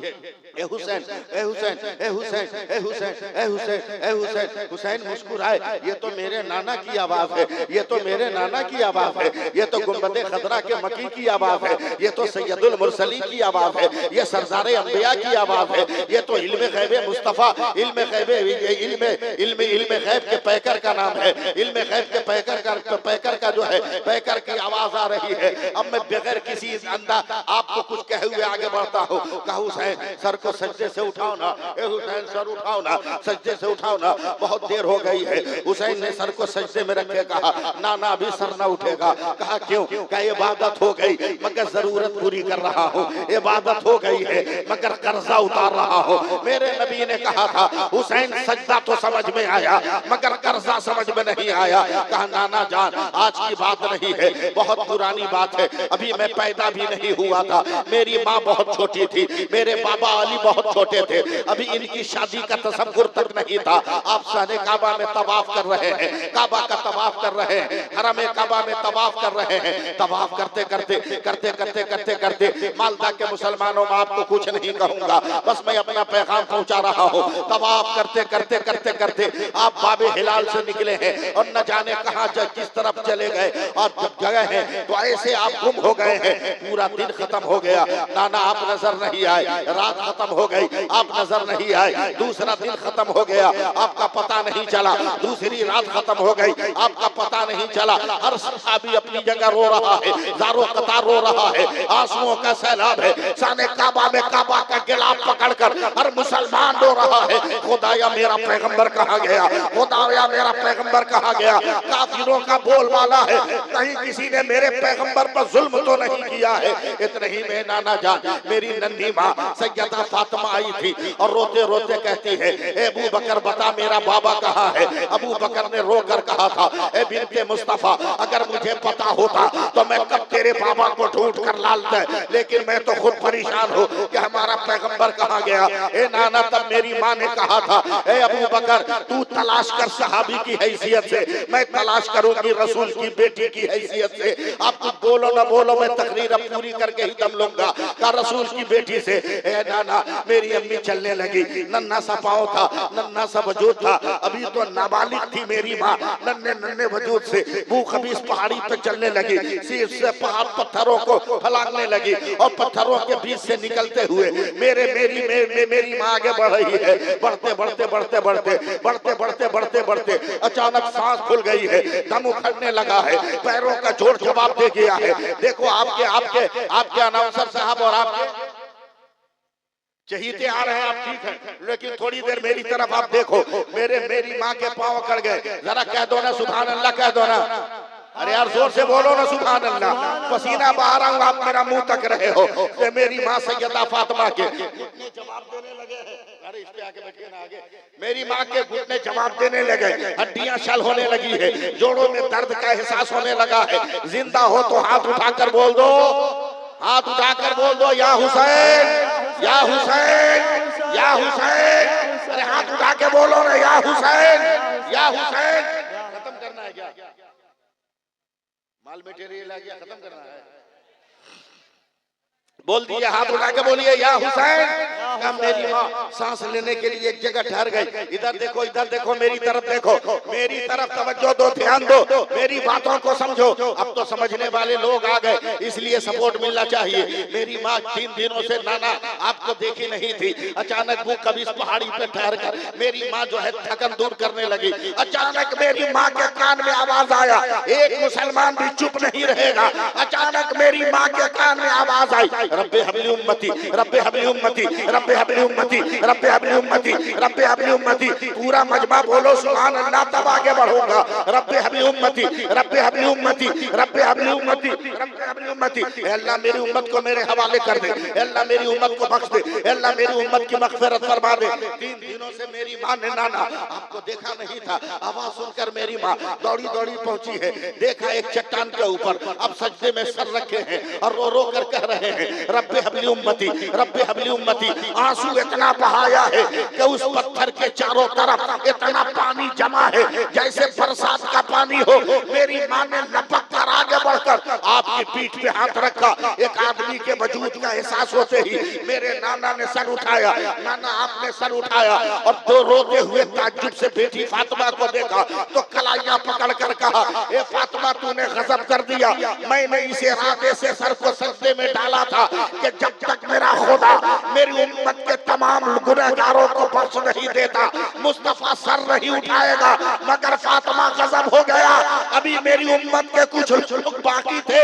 ए हुसैन, ए हुसैन, ए हुसैन, ए हुसैन, ए हुसैन, ए हुसैन। हुसैन मुस्कुराए, ये तो मेरे नाना की आवाज है, ये तो मेरे नाना की आवाज है, ये तो गुंबदे खदरा के मकी की आवाज है, ये तो सैयदुल मुरसलीन की आवाज है, ये सरदारे अंबिया की आवाज है, ये तो इल्मे गैबे मुस्तफा, इल्मे गैब, इल्मे गैब के पैकर का नाम है, इल्मे गैब के पैकर का जो है पैकर की आवाज आ रही है। अब मैं बगैर किसी अंदाज आपको कुछ कहे हुए आगे बढ़ता हूँ। कहा हुसैन सर को सजदे से उठाओ ना, ए हुसैन सर उठाओ ना, सजदे से उठाओ ना, बहुत देर हो गई है। हुसैन ने सर को सजदे में रखे कहा ना ना अभी सर ना उठेगा। कहा क्यों? कहा इबादत हो गई मगर जरूरत पूरी कर रहा हूँ, इबादत हो गई है मगर कर्जा उतार रहा हूँ। मेरे नबी ने कहा था हुसैन सजदा तो समझ में आया मगर कर्जा समझ में नहीं आया। कहा नाना जान आज की बात नहीं है, बहुत पुरानी बात है, अभी मैं पैदा भी नहीं हुआ था, मेरी माँ बहुत छोटी थी, मेरे बाबा अली बहुत छोटे थे, अभी इनकी शादी का तसव्वुर तक नहीं था। आप साने काबा में तवाफ कर रहे हैं, काबा का तवाफ कर रहे हैं, हरम काबा में तवाफ कर रहे हैं। तवाफ करते करते करते करते करते करते मालदा के मुसलमानों में आपको कुछ नहीं कहूंगा, बस मैं अपना पैगाम पहुंचा रहा हूँ। तवाफ करते करते करते करते आप बाबे हिलाल से निकले हैं और न जाने कहां किस तरफ चले गए, और जब गए हैं तो ऐसे आप गुम हो गए हैं। पूरा दिन खत्म हो गया, नाना आप नजर नहीं आए, रात खत्म हो गई, आप नजर नहीं आए, दूसरा दिन खत्म हो गया, आपका पता नहीं चला, दूसरी रात खत्म हो गई, आपका पता नहीं चला। हर सहाबी अपनी जगह रो रहा है, ज़ारो कतार रो रहा है, आंसुओं का सैलाब है। साने काबा में काबा का गिलाफ पकड़कर हर मुसलमान रो रहा है, खुदाया मेरा पैगंबर कहाँ गया, खुदाया मेरा पैगंबर कहाँ गया। काफिरों का बोलबाला है, कहीं किसी ने मेरे पैगंबर पर जुल्म तो नहीं किया है। इतने ही में नाना जान मेरी नन्ही माँ सैयदा फातिमा आई थी और रोते रोते कहती है ए अबू बकर बता मेरा बाबा कहाँ है। अबू बकर ने रोकर कहा था ए बिन्ते मुस्तफा अगर मुझे पता होता तो मैं कब तेरे बाबा को ढूंढ कर लालता, लेकिन मैं तो खुद परेशान हूँ कि हमारा पैगंबर कहाँ गया। ए नाना तब मेरी माँ ने कहा था ए अबू बकर तू तलाश कर सहाबी की हैसियत से, मैं तलाश करूंगी रसूल की बेटी की हैसियत से। आप कुछ बोलो ना बोलो मैं तकरीर अब पूरी करके ही दम लूंगा। का रसूल की बेटी से ए नाना मेरी अम्मी चलने लगी, नन्ना सा पाँव था, नन्ना सा वजूद था, अभी तो नाबालिग थी मेरी माँ, नन्ने नन्ने वजूद से वो कभी इस पहाड़ी पे चलने लगी, सिर से पहाड़ पत्थरों को फलांगने लगी और पत्थरों के बीच से निकलते हुए मेरी माँ आगे बढ़ रही है। बढ़ते बढ़ते बढ़ते बढ़ते बढ़ते बढ़ते बढ़ते बढ़ते अचानक सांस खुल गई है, दम उखड़ने लगा है, पैरों का जोर जवाब दे गया है। देखो आपके आपके आपके अनाउंसर साहब और आपके चहीते आ रहे हैं, आप ठीक है, लेकिन थोड़ी देर मेरी तरफ आप देखो, मेरी माँ के पांव अकड़ गए, जरा कह दो ना सुभान अल्लाह, कह दो ना अरे यार जोर से बोलो ना सुभान अल्लाह। पसीना बहा रहा हूँ, आप मेरा मुंह तक रहे हो। ये मेरी माँ सैयदा फातिमा के घुटने जवाब देने लगे हैं। अरे इस पे आके बैठिए ना आगे। मेरी माँ के घुटने जवाब देने लगे, हड्डियां शल होने लगी है, जोड़ों में दर्द का एहसास होने लगा है। जिंदा हो तो हाथ उठाकर बोल दो, हाथ उठाकर बोल दो या हुसैन, या हुसैन, या हुसैन। अरे हाथ उठा के बोलो ना या हुसैन, या हुसैन। खत्म करना है क्या? माल मटेरियल आ गया, खत्म करना है। बोल दिए, हाथ उठा के बोलिए या हुसैन। मेरी माँ सांस लेने के लिए एक जगह ठहर गई। इधर देखो, इधर देखो, मेरी तरफ देखो, मेरी तरफ तवज्जो दो, ध्यान दो, मेरी बातों को समझो। अब तो समझने वाले लोग आ गए, इसलिए सपोर्ट मिलना चाहिए। मेरी माँ 3 दिनों से नाना आपको देखी नहीं थी। अचानक वो कभी इस पहाड़ी पे ठहर कर मेरी माँ जो है थकन दूर करने लगी। अचानक मेरी माँ के कान में आवाज आया, एक मुसलमान भी चुप नहीं रहेगा। अचानक मेरी माँ के कान में आवाज आई, रब्बे हबली उम्मती, रब्बे हबली उम्मती, रब्बे हबली उम्मती, रब्बे हबली उम्मती, रब्बे हबली उम्मती। पूरा मजमा बोलो सुभान अल्लाह, तब आगे बढ़ूंगा। रब्बे हबली उम्मती, रब्बे हबली उम्मती, रब्बे हबली उम्मती, रब्बे हबली उम्मती। अल्लाह मेरी उम्मत को मेरे हवाले कर दे, अल्लाह मेरी उम्मत को बख्श दे, अल्लाह मेरी उम्मत की मगफिरत फरमा दे। 3 दिनों से मेरी माँ ने नाना आपको देखा नहीं था। आवाज सुनकर मेरी माँ दौड़ी दौड़ी पहुंची है। देखा एक चट्टान के ऊपर अब सजदे में सर रखे हैं और रो रो कर कह रहे हैं, रब्बे हबली उम्मती, रब्बे हबली उम्मती। आंसू इतना बहाया है कि उस पत्थर के चारों तरफ इतना पानी जमा है जैसे बरसात का पानी हो। मेरी माँ ने लपक कर आगे बढ़कर आपकी पीठ पे हाथ रखा। एक आदमी के वजूद का एहसास होते ही मेरे नाना ने सर उठाया। नाना आपने सर उठाया और दो रोते हुए ताज्जुब से बेटी फातिमा को देखा तो कलाइयां पकड़ कर कहा, ए फातिमा तूने गजब कर दिया। मैंने इस इरादे से सर को सजदे में डाला था कि जब तक मेरा खुदा मेरी उम्मत के तमाम गुनहगारों को बख्श नहीं देता मुस्तफा सर नहीं उठाएगा। मगर फातिमा गजब हो गया, अभी मेरी उम्मत के कुछ लोग बाकी थे।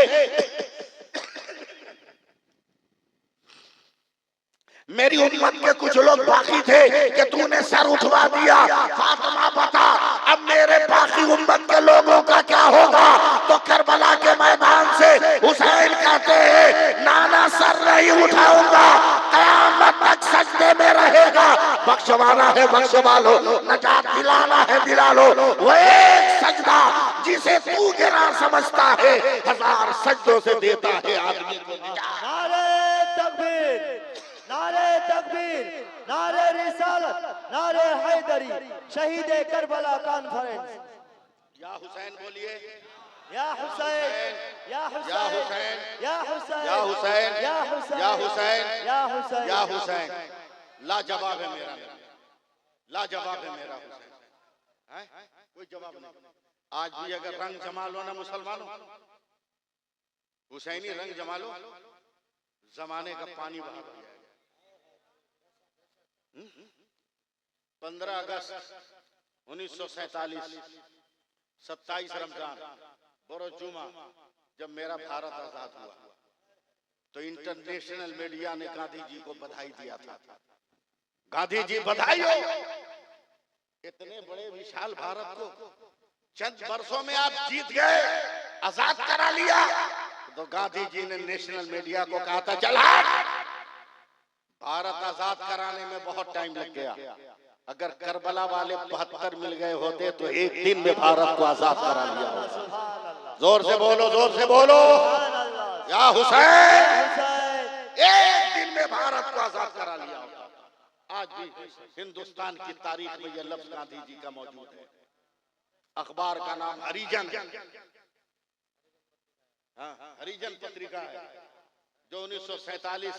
मेरी उम्मत के कुछ लोग बाकी थे कि तूने सर उठवा दिया। फातिमा बता अब मेरे बाकी उम्मत के लोगों का क्या होगा? तो करबला के मैदान से हुसैन कहते हैं, नाना सर नहीं उठाऊंगा, कयामत तक सजदे में रहेगा। बख्शवाना है बख्शवा लो, नजात दिलाना है दिला लो। वो एक सजदा जिसे तू गिरा समझता है 1000 सजदों से देता है आदमी को निजात। नारे तकबीर, नारे तकबीर, नारे रिसालत, नारे हैदरी, शहीद करबला कॉन्फ्रेंस। या हुसैन बोलिए, या हुसैन, या या हुसैन, हुसैन, या हुसैन, या हुसैन, या हुसैन, या हुसैन, या हुसैन, या हुसैन। लाजवाब है मेरा, लाजवाब है मेरा हुसैन। हैं? कोई जवाब नहीं। आज भी अगर रंग जमा लो ना मुसलमानों, हुसैनी रंग जमा लो, जमाने का पानी बहा दिया। 15 अगस्त 1947, 27 रमजान बरोजुमा जब मेरा भारत आजाद हुआ तो इंटरनेशनल मीडिया ने गांधी जी को बधाई दिया था। गांधी जी बधाई हो, इतने बड़े विशाल भारत को चंद वर्षों में आप जीत गए, आजाद करा लिया। तो गांधी जी ने नेशनल मीडिया को कहा था, चल भारत आजाद कराने में बहुत टाइम लग गया, अगर करबला वाले 72 मिल गए होते तो एक दिन में भारत को आजाद करा लिया होता। जोर से बोलो, जोर से बोलो, या हुसैन, एक दिन में भारत को आजाद करा लिया होता। आज भी हिंदुस्तान की तारीख में यह लफ्ज गांधी जी का मौजूद है। अखबार का नाम हरिजन, हरिजन पत्रिका है, जो 1947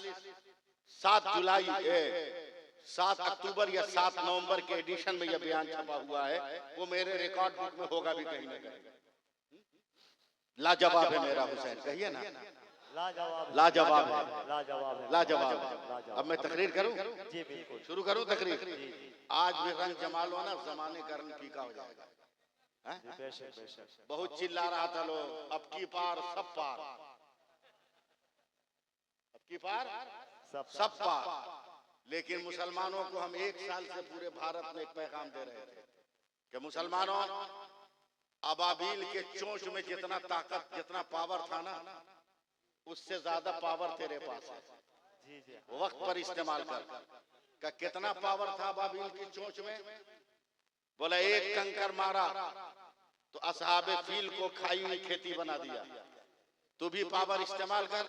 7 अक्टूबर या 7 नवंबर के एडिशन में यह बयान छपा हुआ है। वो मेरे रिकॉर्ड बुक में होगा भी कहीं ना कहीं। लाजवाब है मेरा हुसैन, कहिए ना, लाजवाब है, लाजवाब है। अब मैं तकरीर करूं, शुरू करूं तकरीर। आज भी रंग जमा लो ना, जमाने का रंग फीका हो जाएगा। बहुत चिल्ला रहा था लोग, अब की पार सब पार, अब की पार सब पार। लेकिन मुसलमानों को हम 1 साल से पूरे भारत में एक पैगाम दे रहे थे कि मुसलमानों अबाबील के चोंच में जितना ताकत, जितना पावर था ना, उससे ज्यादा पावर तेरे पास है। जी जी वक्त पर इस्तेमाल कर। का कितना पावर था अबाबील की चोंच में? बोला एक कंकर मारा तो असहाबे फील को खाई हुई खेती बना दिया। तू भी पावर इस्तेमाल कर।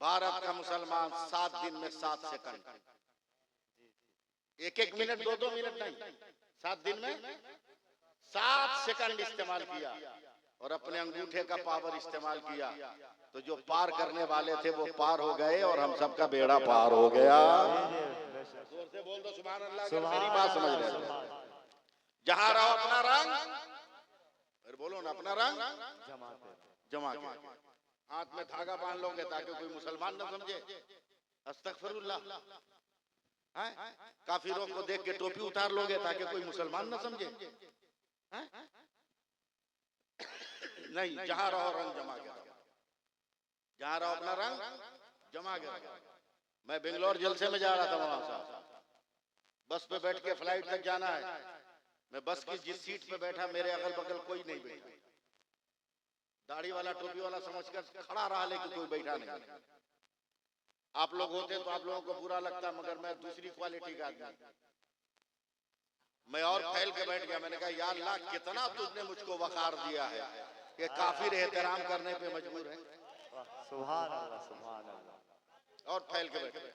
भारत का मुसलमान 7 दिन में 7 सेकंड, 1-1 मिनट 2-2 मिनट नहीं, 7 दिन में 7 सेकंड इस्तेमाल किया और अपने अंगूठे का पावर इस्तेमाल किया। तो जो पार करने वाले थे वो पार हो गए और हम सबका बेड़ा पार हो गया। जोर से बोल दो सुभान अल्लाह, अगर मेरी बात समझ रहे हो। जहां रहो अपना रंग, अरे बोलो ना, अपना रंग जमा के हाथ में धागा बांध लोगे ताकि कोई मुसलमान न समझे। अस्तगफिरुल्लाह। काफिरों को देख के टोपी उतार लोगे ताकि कोई मुसलमान न समझे। नहीं, जहां रहो रंग जमा के रहो। जहां रहो अपना रंग जमा के रहो। मैं बेंगलोर जलसे में जा रहा था, वहां साहब बस पे बैठ के फ्लाइट तक जाना है। मैं बस की जिस सीट पे बैठा, मेरे अगल बगल कोई नहीं बैठा। दाढ़ी वाला टोपी वाला समझकर खड़ा रहा, लेकिन कोई बैठा नहीं। आप लोग होते तो आप लोगों को बुरा लगता, मगर मैं दूसरी क्वालिटी का आदमी, मैं और फैल के बैठ गया। मैंने कहा या अल्लाह, कितना तुमने मुझको वकार दिया है कि काफिर एहतराम करने पे मजबूर है। सुभान अल्लाह सुभान अल्लाह। और फैल के बैठ गए।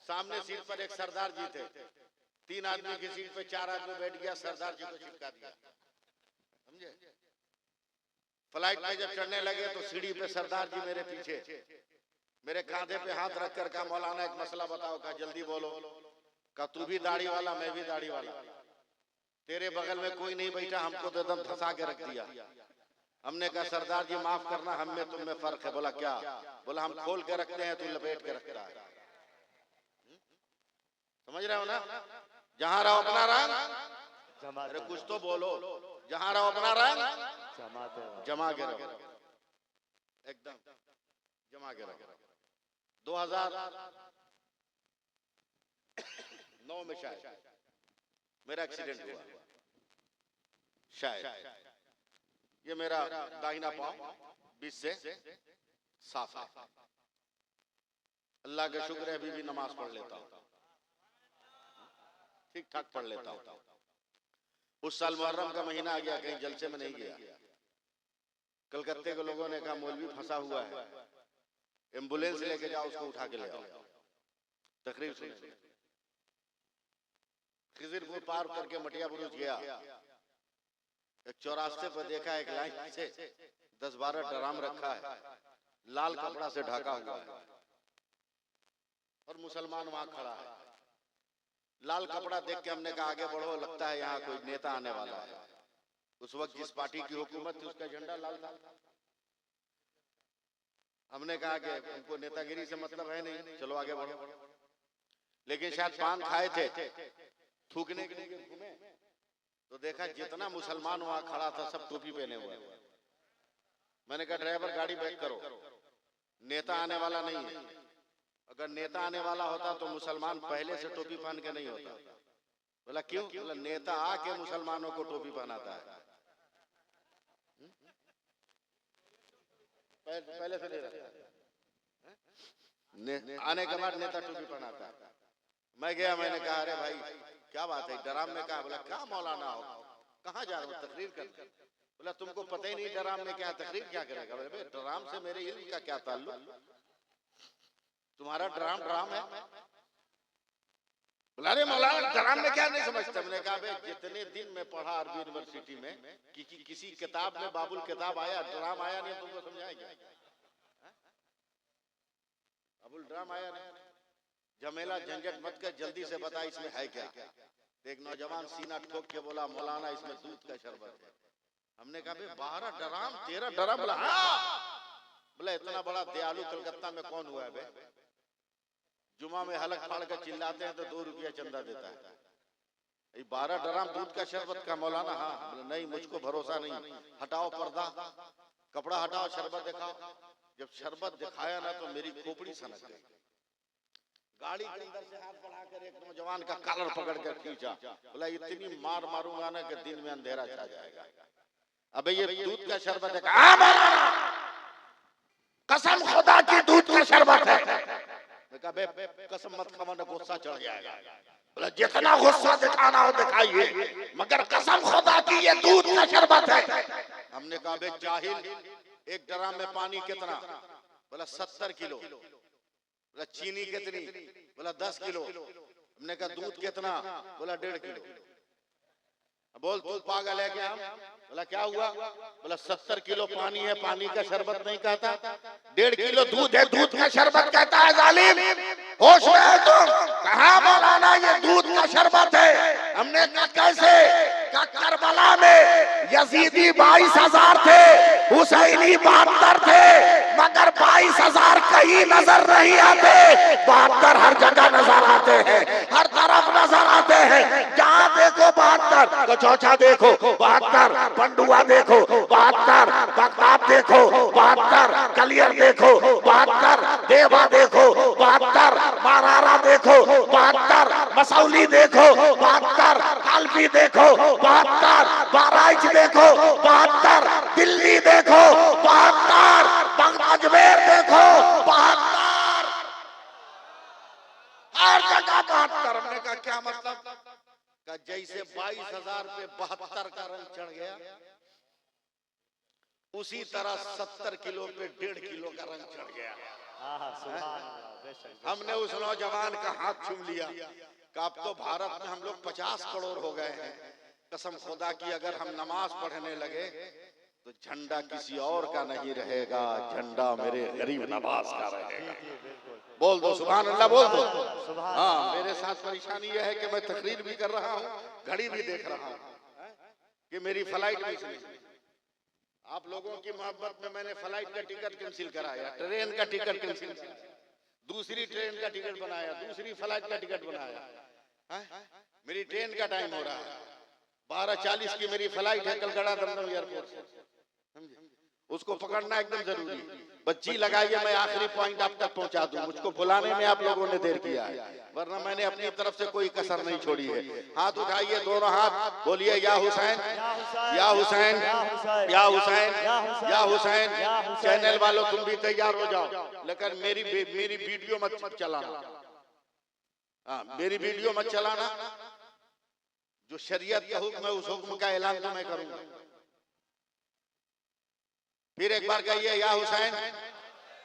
सामने सीट पर एक सरदार जी थे। 3 आदमी की सीट पे 4 आदमी बैठ गया, सरदार जी को चिपका दिया। समझे? फ्लाइट में जब चढ़ने लगे तो सीढ़ी पे सरदार जी मेरे पीछे, मेरे कांधे पे हाथ रखकर कहा मौलाना एक मसला बताओ। कहा जल्दी बोलो। कहा तू भी दाढ़ी वाला, मैं भी दाढ़ी वाला, तेरे बगल में कोई नहीं बैठा, हमको तो एकदम फंसा के रख दिया। हमने कहा सरदार जी माफ करना, हम में तुम में फर्क है। बोला क्या? बोला हम खोल के रखते हैं, तू लपेट के रखता है। समझ रहे हो ना? जहां रहो अपना रंग, अरे कुछ तो बोलो। जहां रहो अपना रंग जमा के रहो, एकदम जमा के रहो। 2009 में शायद मेरा एक्सीडेंट हुआ। शायद ये मेरा दाहिना पांव 20 से साफ है। अल्लाह का शुक्र है अभी भी नमाज पढ़ लेता हूँ, ठीक ठाक पढ़ लेता हूँ। उस साल मुहर्रम का महीना आ गया, कहीं जलसे में नहीं गया। कलकत्ते के लोगों ने कहा मौलवी फंसा हुआ है, एम्बुलेंस लेके जाओ, उसको उठा के ले आओ। तकरीर सुने। खिजरपुर पार करके मटिया बुरुज गया। एक चौरास्ते पर देखा एक लाइन से 10-12 ड्राम रखा है, लाल कपड़ा से ढका हुआ है और मुसलमान वहां खड़ा है। लाल कपड़ा देख के हमने कहा आगे बढ़ो, लगता है यहाँ कोई नेता आने वाला है। उस वक्त जिस पार्टी की हुकूमत थी उसका झंडा लाल था। हमने कहा कि उनको नेतागिरी से मतलब है नहीं, चलो आगे बढ़ो। लेकिन शायद पान खाए थे, थूकने के लिए घूमे तो देखा जितना मुसलमान वहां खड़ा था सब टोपी पहने हुए। मैंने कहा ड्राइवर गाड़ी बैक करो, नेता आने वाला नहीं है। अगर नेता आने वाला होता तो मुसलमान पहले से टोपी पहन के नहीं होता। बोला क्यों? बोला नेता आके मुसलमानों को टोपी पहनाता है, पहले से नहीं रहता। आने के बाद नेता टोपी पहनाता है। मैं गया, मैंने कहा अरे भाई क्या बात है? डराम में कहा। बोला क्या मौलाना हो, कहाँ जा रहे हो? तकरीर कर। बोला तुमको पता ही नहीं डराम में क्या, तकरीर क्या करेगा? बोले डराम से मेरे इल्म का क्या ताल्लुक, तुम्हारा ड्राम है। बोला अरे मौलाना ड्राम में क्या नहीं समझते? मैंने कहा भाई जितने दिन में पढ़ा अरबी यूनिवर्सिटी में कि किसी किताब में बाबुल किताब आया, ड्राम आया नहीं, तुमको समझाएगा? बाबुल ड्राम आया नहीं। झमेला झंझट मत कर, जल्दी से बता इसमें है क्या। एक नौजवान सीना ठोक के बोला मौलाना इसमें दूध का शरबत है। हमने कहा भाई 12 ड्राम 13 ड्राम। बोला हाँ। बोला इतना बड़ा दयालु कलकत्ता में कौन हुआ है बे? जुमा में हलक फाड़ कर चिल्लाते हैं तो 2 रुपया चंदा देता है। 12 ड्राम दूध का शरबत का मौलाना? हाँ। बोला नहीं मुझको भरोसा नहीं, हटाओ पर्दा, कपड़ा हटाओ, शरबत दिखाओ। जब शरबत दिखाया ना तो मेरी खोपड़ी सनक गई। गाड़ी के अंदर से हाथ बढ़ाकर एक नौजवान का कॉलर पकड़ कर खींचा। बोला इतनी मार मारूंगा ना कि दिन में अंधेरा छा जाएगा। अबे ये दूध का शरबत है। हाँ मौलाना, कसम खुदा की दूध का शरबत है। मैं कहा बे कसम मत खा वरना गुस्सा चढ़ जाएगा। बोला जितना गुस्सा दिखाना हो दिखाइए, मगर कसम खुदा की ये दूध का शरबत है। हमने कहा बे जाहिल, एक ड्राम में पानी कितना? बोला 70 किलो। बोला चीनी कितनी? बोला 10 किलो। हमने कहा दूध कितना? बोला 1.5 किलो। बोल तू पागल है क्या? बोला क्या हुआ? बोला 70 किलो पानी है, पानी का शरबत नहीं कहता? 1.5 किलो दूध है, दूध का शरबत कहता है जालिम? होश में है तुम? कहा मौलाना ये दूध का शरबत है? हमने कहा कैसे? करबला में यजीदी 22,000 थे, हुसैनी 72 थे, मगर 22,000 कहीं नजर नहीं आते, 72 हर जगह नजर आते हैं, हर तरफ नजर आते हैं। जहाँ देखो 72, कचौचा देखो 72, पंडुआ देखो 72, बगदाद देखो 72, कलियर देखो 72, देवा देखो 72, मारारा देखो 72, मसौली देखो 72, कालपी देखो 72, बाराइच देखो 72, दिल्ली देखो 72, अजमेर देखो 72, हर जगह 72। हमने कहा क्या मतलब? का जैसे 22,000 पे 72 का रंग चढ़ गया, उसी तरह 70 किलो पे 1.5 किलो का रंग चढ़ गया। हमने उस नौजवान का हाथ चूम लिया कि अब तो भारत में हम लोग 50 करोड़ हो गए हैं। कसम खुदा की अगर हम नमाज पढ़ने लगे तो झंडा किसी और का नहीं रहेगा, झंडा मेरे गरीब नवाज का रहेगा। बोल दो सुभान अल्लाह, बोल दो। हाँ, मेरे साथ परेशानी यह है कि मैं तकरीर भी कर रहा हूँ, घड़ी भी देख रहा हूँ कि मेरी फ्लाइट मिस नहीं। आप लोगों की मोहब्बत में मैंने फ्लाइट का टिकट कैंसिल कराया, ट्रेन का टिकट कैंसिल, दूसरी ट्रेन का टिकट बनाया, दूसरी फ्लाइट का टिकट बनाया। मेरी ट्रेन का टाइम हो रहा है, 12:40 की मेरी फ्लाइट है कलकत्ता दमदम एयरपोर्ट से, उसको पकड़ना एकदम जरूरी। बच्ची लगाइए, मैं आखिरी पॉइंट आप तक पहुंचा दूं। मुझको बुलाने में आप लोगों ने देर किया है, वरना मैंने अपनी तरफ से कोई कसर नहीं छोड़ी है। हाथ उठाइए, दोनों हाथ, बोलिए या हुसैन, या हुसैन, या हुसैन, या हुसैन। चैनल वालों तुम भी तैयार हो जाओ, लेकिन मेरी वीडियो मत चलाना। हाँ, मेरी वीडियो मत चलाना। जो शरीयत का हुक्म है उस हुक्म का ऐलान तो मैं करूंगा। फिर एक बार कहिए या हुसैन।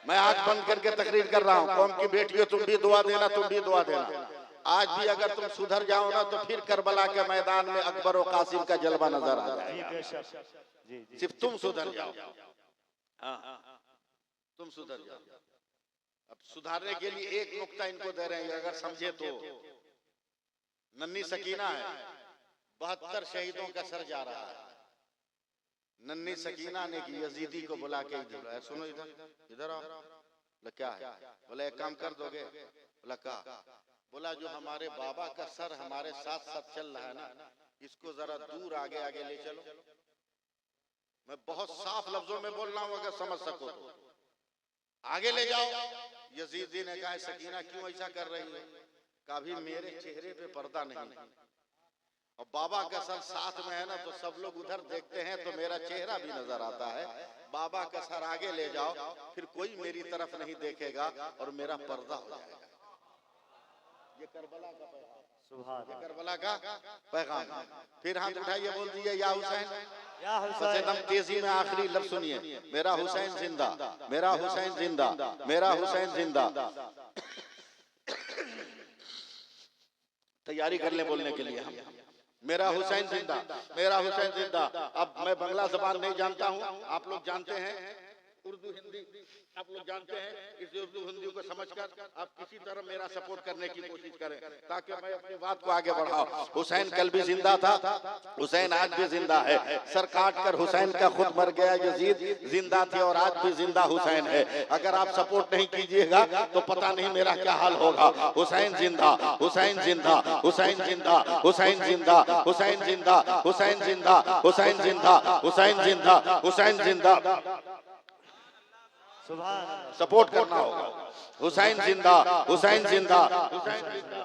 मैं आंख बंद करके तकरीर कर रहा हूँ। कौम की बेटियों तुम भी दुआ देना, तुम भी दुआ देना। आज भी अगर तुम सुधर जाओ ना तो फिर करबला के मैदान में अकबर और कासिम का जलवा नजर आ जाएगा। सिर्फ तुम सुधर जाओ। हाँ, तुम सुधर जाओ। अब सुधारने के लिए एक नुक्ता इनको दे रहे हैं, अगर समझे तो। नन्ही सकीना है, 72 शहीदों का सर जा रहा है। नन्ही सकीना ने की यजीदी को बुला के बुलाया, सुनो इधर इधर आओ। बोला क्या है? बोला एक काम कर दोगे? बोला क्या? बोला जो हमारे बाबा का सर हमारे साथ साथ चल रहा है ना, इसको जरा दूर आगे आगे ले चलो। मैं बहुत साफ लफ्जों में बोल रहा हूँ, अगर समझ सको तो आगे ले जाओ। यजीदी ने कहा सकीना क्यों ऐसा कर रही है? कभी मेरे चेहरे पे पर्दा नहीं, और बाबा का सर साथ में है ना, तो सब लोग उधर देखते हैं तो मेरा चेहरा भी नजर आता है। बाबा का सर आगे ले जाओ, फिर कोई मेरी तरफ नहीं देखेगा और मेरा पर्दा हो जाएगा। ये करबला का पैगाम, ये करबला का पैगाम। फिर हाथ उठाइए, बोल दीजिए या हुसैन, या हुसैन। एकदम तेजी में आखिरी लफ्ज सुनिए, मेरा हुसैन जिंदा, मेरा हुसैन जिंदा, मेरा हुसैन जिंदा। तैयारी कर ले बोलने के लिए हम। मेरा हुसैन जिंदा, मेरा हुसैन जिंदा। अब मैं बांग्ला ज़बान नहीं जानता हूँ, आप लोग जानते हैं उर्दू हिंदी, आप लोग जानते हैं। इस उर्दू हिंदी को समझकर आप किसी तरह मेरा सपोर्ट करने की कोशिश करें ताकि मैं अपनी बात को आगे बढ़ाऊं। हुसैन कल भी जिंदा था, हुसैन आज भी जिंदा है। सर काट कर हुसैन का खुद मर गया यजीद, जिंदा थे और आज भी जिंदा हुसैन है। अगर आप सपोर्ट नहीं कीजिएगा तो पता नहीं मेरा क्या हाल होगा। हुसैन जिंदा, हुसैन जिंदा, हुसैन जिंदा, हुसैन जिंदा, हुसैन जिंदा, हुसैन जिंदा, हुसैन जिंदा, हुसैन जिंदा, हुसैन जिंदा। सपोर्ट करना होगा। हुसैन जिंदा, हुसैन जिंदा, हुसैन जिंदा।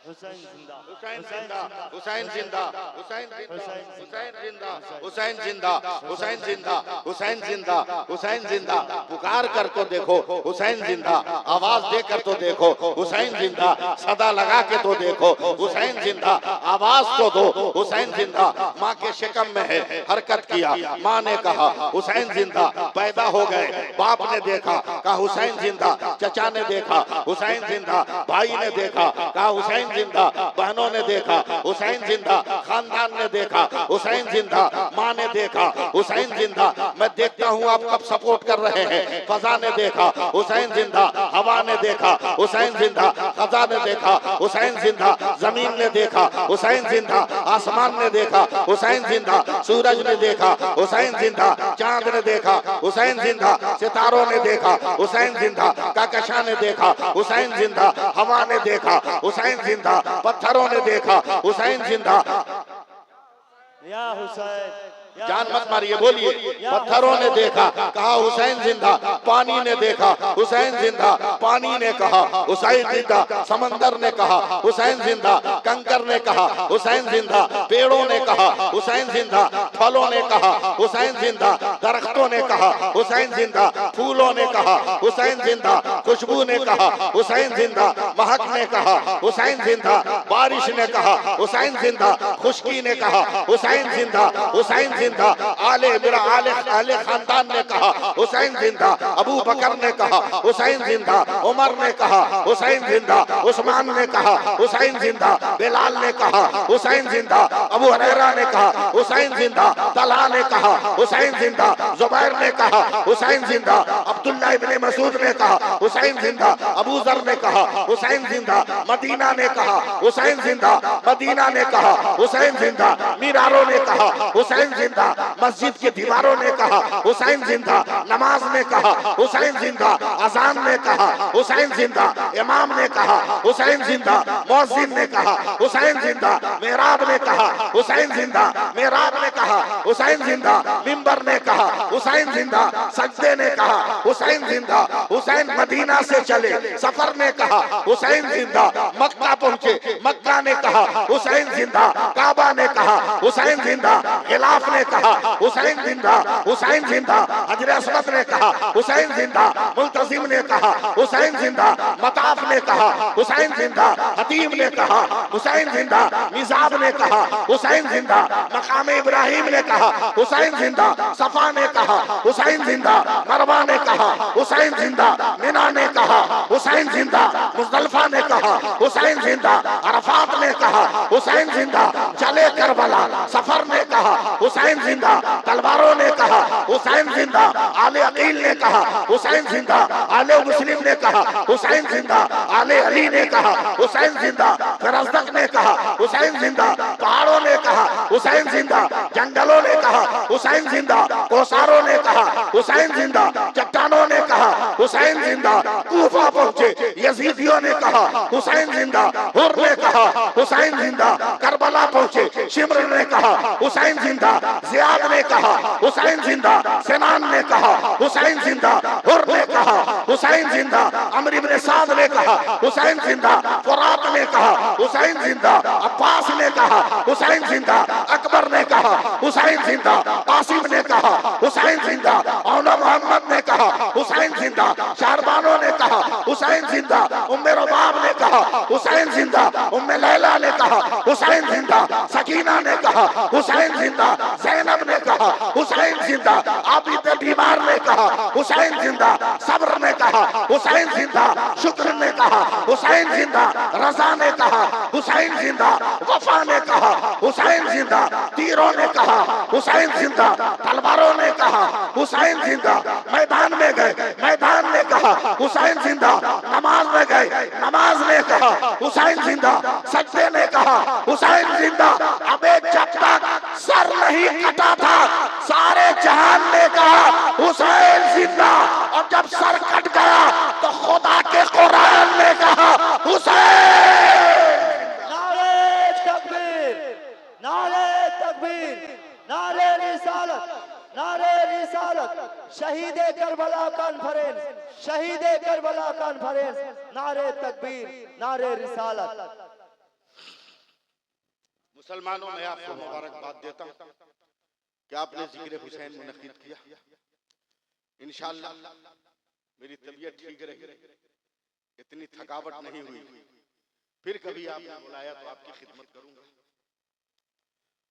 हुसैन जिंदा, हुसैन जिंदा, हुसैन जिंदा, हुसैन जिंदा, हुसैन जिंदा, हुसैन जिंदा, हुसैन जिंदा, हुसैन जिंदा। पुकार कर तो देखो हुसैन जिंदा, आवाज देकर तो देखो हुसैन जिंदा, सदा लगा के तो देखो हुसैन जिंदा, आवाज तो दो हुसैन जिंदा। माँ के शिकम में है हरकत किया, माँ ने कहा हुसैन जिंदा, पैदा हो गए बाप ने देखा कहा हुसैन जिंदा, चचा ने देखा हुसैन जिंदा, भाई ने देखा कहा हुसैन जिंदा, बहनों ने देखा हुसैन जिंदा, खानदान ने देखा हुसैन जिंदा, माँ ने देखा हुसैन जिंदा। मैं देखता हूँ आप कब सपोर्ट कर रहे हैं। फजा ने देखा हुसैन जिंदा, हवा ने देखा हुसैन जिंदा, खजा ने देखा हुसैन जिंदा, जमीन ने देखा हुसैन जिंदा, आसमान ने देखा हुसैन जिंदा, सूरज ने देखा हुसैन जिंदा, चांद ने देखा हुसैन जिंदा, सितारों ने देखा हुसैन जिंदा, काकशा ने देखा हुसैन जिंदा, हवा ने देखा हुसैन जिंदा, पत्थरों ने देखा हुसैन जिंदा। या हुसैन, जान मत मारिए, बोलिए। पत्थरों ने देखा कहा हुसैन जिंदा, पानी ने देखा हुसैन जिंदा, पानी ने कहा हुसैन जिंदा, समंदर ने कहा हुसैन जिंदा, कंकर ने कहा हुसैन जिंदा, पेड़ों ने कहा हुसैन जिंदा, फलों ने कहा हुसैन जिंदा, दरख्तों ने कहा हुसैन जिंदा, फूलों ने कहा हुसैन जिंदा, खुशबू ने कहा हुसैन जिंदा, महक ने कहा हुसैन जिंदा, बारिश ने कहा हुसैन जिंदा, खुशकी ने कहा हुसैन जिंदा, हुसैन जिंदा, आले मेरा आले खानदान ने कहा हुसैन जिंदा, अबू बकर ने कहा हुसैन जिंदा, उमर ने कहा हुसैन जिंदा, उस्मान ने कहा हुसैन जिंदा, बिलाल ने कहा हुसैन जिंदा, अबू हुरैरा ने कहा हुसैन जिंदा, तलहा ने कहा हुसैन जिंदा, जुबैर ने कहा हुसैन जिंदा, अब्दुल्लाह इब्ने मसूद ने कहा हुसैन जिंदा, अबू जर ने कहा हुसैन जिंदा, मदीना ने कहा हुसैन जिंदा, मदीना ने कहा हुसैन जिंदा, मीनारों ने कहा हुसैन जिंदा, मस्जिद की दीवारों ने कहा हुसैन जिंदा, नमाज ने कहा हुसैन जिंदा, अजान ने कहा हुसैन जिंदा, इमाम ने कहा हुसैन जिंदा, मुअज्जिन ने कहा हुसैन जिंदा, मेहराब ने कहा हुसैन जिंदा, मेहराब ने कहा हुसैन जिंदा, मिंबर ने कहा हुसैन जिंदा, सजदे ने कहा हुसैन जिंदा, हुसैन मदीना से चले सफर ने कहा हुसैन जिंदा, मक्का पहुंचे मक्का ने कहा हुसैन जिंदा, काबा ने कहा हुसैन जिंदा, खिलाफ ने कहा हुसैन जिंदा, हुसैन जिंदा, हजर अस्वद ने कहा हुसैन जिंदा, मुल्तजिम ने कहा हुसैन जिंदा, मताफ ने कहा हुसैन जिंदा, हतीम ने कहा हुसैन जिंदा, मिजाब ने कहा हुसैन जिंदा, मकाम इब्राहिम ने कहा हुसैन जिंदा, सफा ने कहा हुसैन जिंदा, मरवा ने कहा हुसैन जिंदा, मिना ने कहा हुसैन जिंदा, मुजदलिफा ने कहा हुसैन जिंदा, अरफात ने कहा हुसैन जिंदा, चले करबला सफर ने कहा हुसैन जिंदा, तलवारों ने कहा हुसैन जिंदा, आले अकील ने कहा हुसैन जिंदा, आले मुस्लिम ने कहा हुसैन जिंदा, आले अली ने कहा हुसैन जिंदा, फरजदक ने कहा हुसैन जिंदा, पहाड़ों ने कहा हुसैन जिंदा, जंगलों ने कहा हुसैन जिंदा, कोसारों ने कहा हुसैन जिंदा, चट्टानों ने कहा हुसैन जिंदा, कूफा पहुंचे यजीदियों ने कहा हुसैन जिंदा, हुर ने कहा हुसैन जिंदा, करबला पहुंचे शिमर ने कहा हुसैन जिंदा, जियाद ने कहा हुसैन जिंदा, सिनान ने कहा हुसैन जिंदा, हुर ने कहा हुसैन जिंदा, अमर इब्ने साद ने कहा हुसैन जिंदा, फुरात ने कहा हुसैन जिंदा, अब्बास ने कहा हुसैन जिंदा, अकबर ने कहा हुसैन जिंदा, कासिम ने कहा हुसैन जिंदा, औला मोहम्मद ने कहा हुसैन जिंदा, शारबानो ने कहा हुसैन जिंदा, उम्मे रुबाब ने कहा हुसैन जिंदा, उम्मे लैला ने कहा हुसैन जिंदा, सकीना ने कहा हुसैन जिंदा, ज़ैनब ने कहा हुसैन जिंदा, आबिद बीमार ने कहा हुसैन जिंदा, सब्र ने कहा हुसैन जिंदा, शुक्र ने कहा हुसैन जिंदा, रजा ने कहा हुसैन जिंदा, वफा ने कहा हुसैन जिंदा, तीरों ने कहा हुसैन जिंदा, तलवारों ने कहा हुसैन जिंदा, मैदान में गए मैदान ने कहा हुसैन जिंदा, नमाज में गए नमाज ने कहा हुसैन जिंदा, सजदे ने कहा हुसैन जिंदा। अबे जब तक सर नहीं कटा था सारे जहान ने कहा हुसैन जिंदा, और जब सर कट गया तो खुदा के कुरान ने कहा हुसैन। नारे तकबीर, नारे तकबीर, नारे रिसालत, नारे रिसालत, शहीदे करबला कॉन्फ्रेंस, शहीदे करबला कॉन्फ्रेंस, नारे तकबीर, नारे रिसालत। मुसलमानों में आपको मुबारकबाद देता हूं कि आपने जिक्र हुसैन मुनक्किद किया। इंशाअल्लाह मेरी तबीयत ठीक रही, इतनी थकावट नहीं हुई, फिर कभी आपने बुलाया तो आपकी खिदमत करूंगा।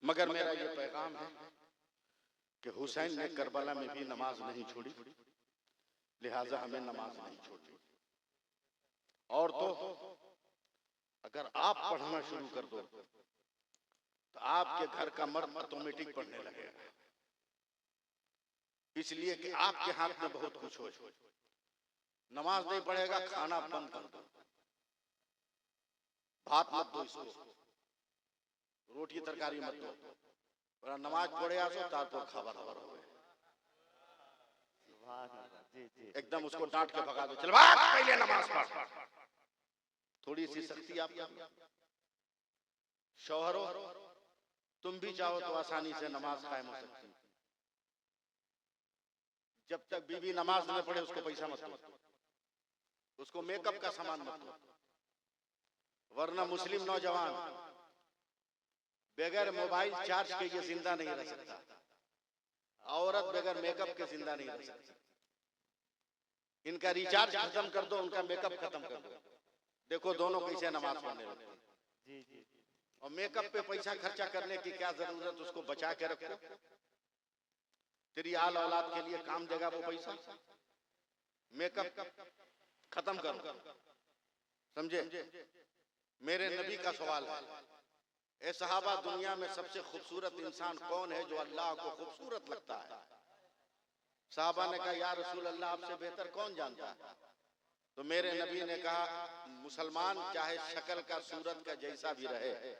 मगर मेरा ये पैगाम है कि हुसैन ने करबला में भी नमाज नहीं छोड़ी, लिहाजा हमें नमाज नहीं छोड़नी। और तो अगर आप पढ़ना शुरू कर दो तो आपके घर का मर्द ऑटोमेटिक पढ़ने लगेगा, इसलिए कि आपके हाथ में बहुत कुछ हो। नमाज नहीं पढ़ेगा, खाना बंद कर दो, भात मत दो इसको, रोटी तरकारी मत दो, और नमाज पढ़े आसो तारपुर खबर खबर हो गए। एकदम उसको डांट के भगा दो, चल भाग पहले नमाज पढ़। थोड़ी सी सख्ती आप शौहरों, तुम भी चाहो तो आसानी से नमाज कायम हो सकती है। जब तक बीवी नमाज न पढ़े उसको पैसा मत दो, उसको मेकअप का सामान मत दो, वरना मुस्लिम नौजवान बगैर मोबाइल चार्ज के ये जिंदा नहीं रह सकता, औरत बगैर मेकअप के जिंदा नहीं रह सकती। इनका रिचार्ज खत्म कर दो, उनका मेकअप खत्म कर दो, देखो दोनों कैसे नमाज पढ़ने लगते हैं। और मेकअप पे पैसा खर्चा करने की क्या जरूरत, उसको बचा के रखो, तेरी आल औलाद के लिए काम देगा वो पैसा। मेकअप खत्म करो, समझे। मेरे नबी का सवाल है, ए सहाबा, दुनिया में सबसे खूबसूरत इंसान कौन है जो अल्लाह को खूबसूरत लगता है? सहाबा ने कहा, या रसूल अल्लाह, आपसे बेहतर कौन जानता है? तो मेरे नबी ने कहा, मुसलमान चाहे शक्ल का सूरत का जैसा भी रहे,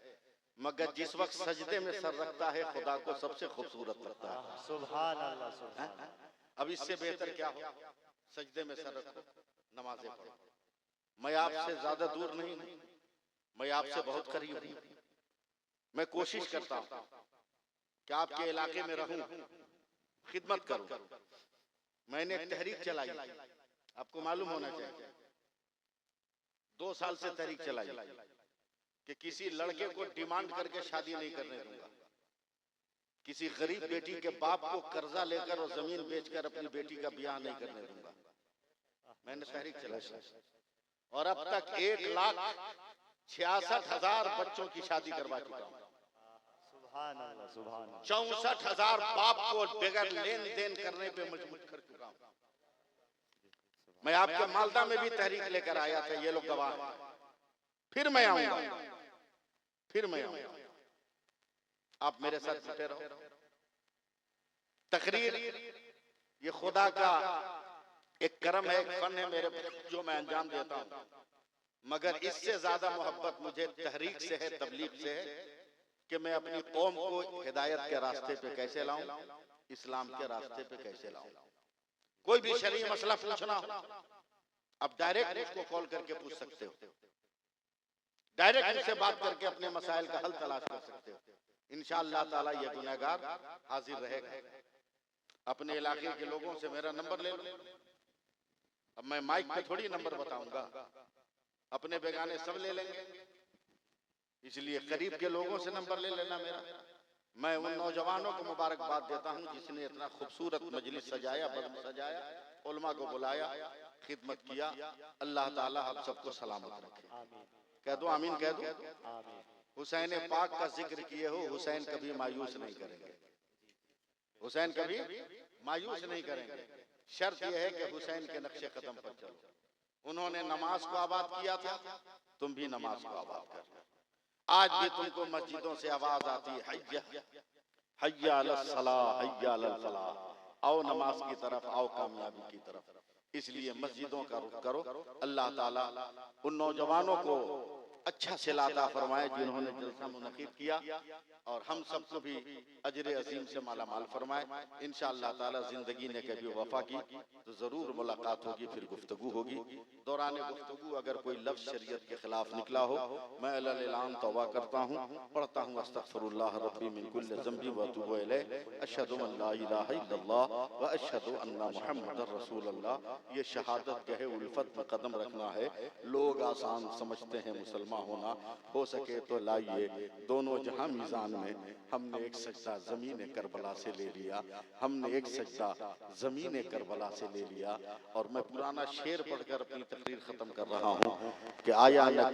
मगर जिस वक्त सजदे में सर रखता है खुदा को सबसे खूबसूरत लगता है। सुभान अल्लाह, सुभान अल्लाह। अब इससे बेहतर क्या हो? सजदे में सर रखो, नमाजें पढ़ो। मैं आपसे ज्यादा दूर नहीं, मैं आपसे बहुत करीब हूं। मैं कोशिश करता हूं कि आपके इलाके में रहूं, खिदमत करूं। मैंने एक तहरीक चलाई, आपको मालूम होना चाहिए, 2 साल से तहरीक चलाई कि किसी लड़के को डिमांड करके शादी नहीं करने दूंगा, किसी गरीब बेटी के बाप को कर्जा लेकर और जमीन बेचकर अपनी बेटी का ब्याह नहीं करने दूंगा। मैंने तहरीक चलाई और अब तक 1,66,000 बच्चों की शादी करवा चुका हूं। सुभान अल्लाह, सुभान अल्लाह। 64,000 बाप को बगैर लेन देन करने पे मजबूर कर चुका हूं। मैं आपके मालदा में भी तहरीक लेकर आया था, ये लोग गवाह हैं। फिर मैं आऊंगा, फिर मैं आऊंगा, आप मेरे साथ जुटे रहो। तकरीर ये खुदा का एक करम है, एक फन है मेरे जो मैं अंजाम देता हूं, मगर इससे ज्यादा मोहब्बत मुझे तहरीक से है, तबलीग से है कि मैं अपनी कौम को हिदायत के रास्ते पे कैसे लाऊं, इस्लाम के रास्ते पे कैसे लाऊं। कोई भी शरई मसला पूछना हो, अब डायरेक्ट उसको कॉल करके पूछ सकते हो, डायरेक्ट उससे बात करके अपने मसाइल का हल तलाश कर सकते हो। इंशाअल्लाह ताला ये गुनहगार हाजिर रहेगा। अपने इलाके के लोगों से मेरा नंबर ले लो। अब मैं माइक पे थोड़ी नंबर बताऊंगा, अपने बेगाने सब ले लेंगे, इसलिए करीब के लोगों से नंबर ले लेना मेरा। मैं उन नौजवानों को मुबारकबाद देता हूं जिसने इतना खूबसूरत मजलिस सजाया, बदम सजाया, उलमा को बुलाया, खिदमत किया। अल्लाह ताला आप सबको सलामत रखे। कह दो आमीन, कह दो। हुसैन पाक का जिक्र किए हो, हुसैन कभी मायूस नहीं करेंगे, हुसैन कभी मायूस नहीं करेंगे। शर्त यह है कि हुसैन के नक्शे कदम पर चलो। उन्होंने नमाज को आबाद किया था, तुम भी नमाज को आबाद कर। आज भी तुमको मस्जिदों से आवाज आती है, हय्या हय्या अलस सलाह, हय्या अलल फलाह, आओ नमाज की तरफ, आओ कामयाबी की तरफ। इसलिए मस्जिदों का रुख करो। अल्लाह ताला उन नौजवानों को अच्छा सिला अता फरमाए जिन्होंने जलसा मुनक़िद किया, और हम सबको भी अजर अजीम से माला माल फरमाए। इंशाअल्लाह ताला जिंदगी ने कभी वफा की तो जरूर मुलाकात होगी, फिर गुफ्तगू होगी। दौरान गुफ्तगू अगर कोई लफ्ज़ शरीयत के खिलाफ निकला हो, मैं अल्लाह तौबा करता हूँ, पढ़ता हूँ अस्तगफिरुल्लाह रब्बी मिन कुल्लि ज़ंबी व अतूबु इलैह, अशहदु अन ला इलाहा इल्लल्लाह व अशहदु अन्ना मुहम्मदर रसूलुल्लाह। ये शहादत कहे उल्फत में कदम रखना होना है। लोग आसान समझते हैं मुसलमान होना, हो सके तो लाइए दोनों जहां मीज़ान में। हमने एक सजदा ज़मीन करबला से ले लिया, हमने एक सजदा ज़मीन करबला से ले लिया। और मैं पुराना शेर पढ़कर अपनी तकरीर ख़त्म कर रहा हूँ कि आया न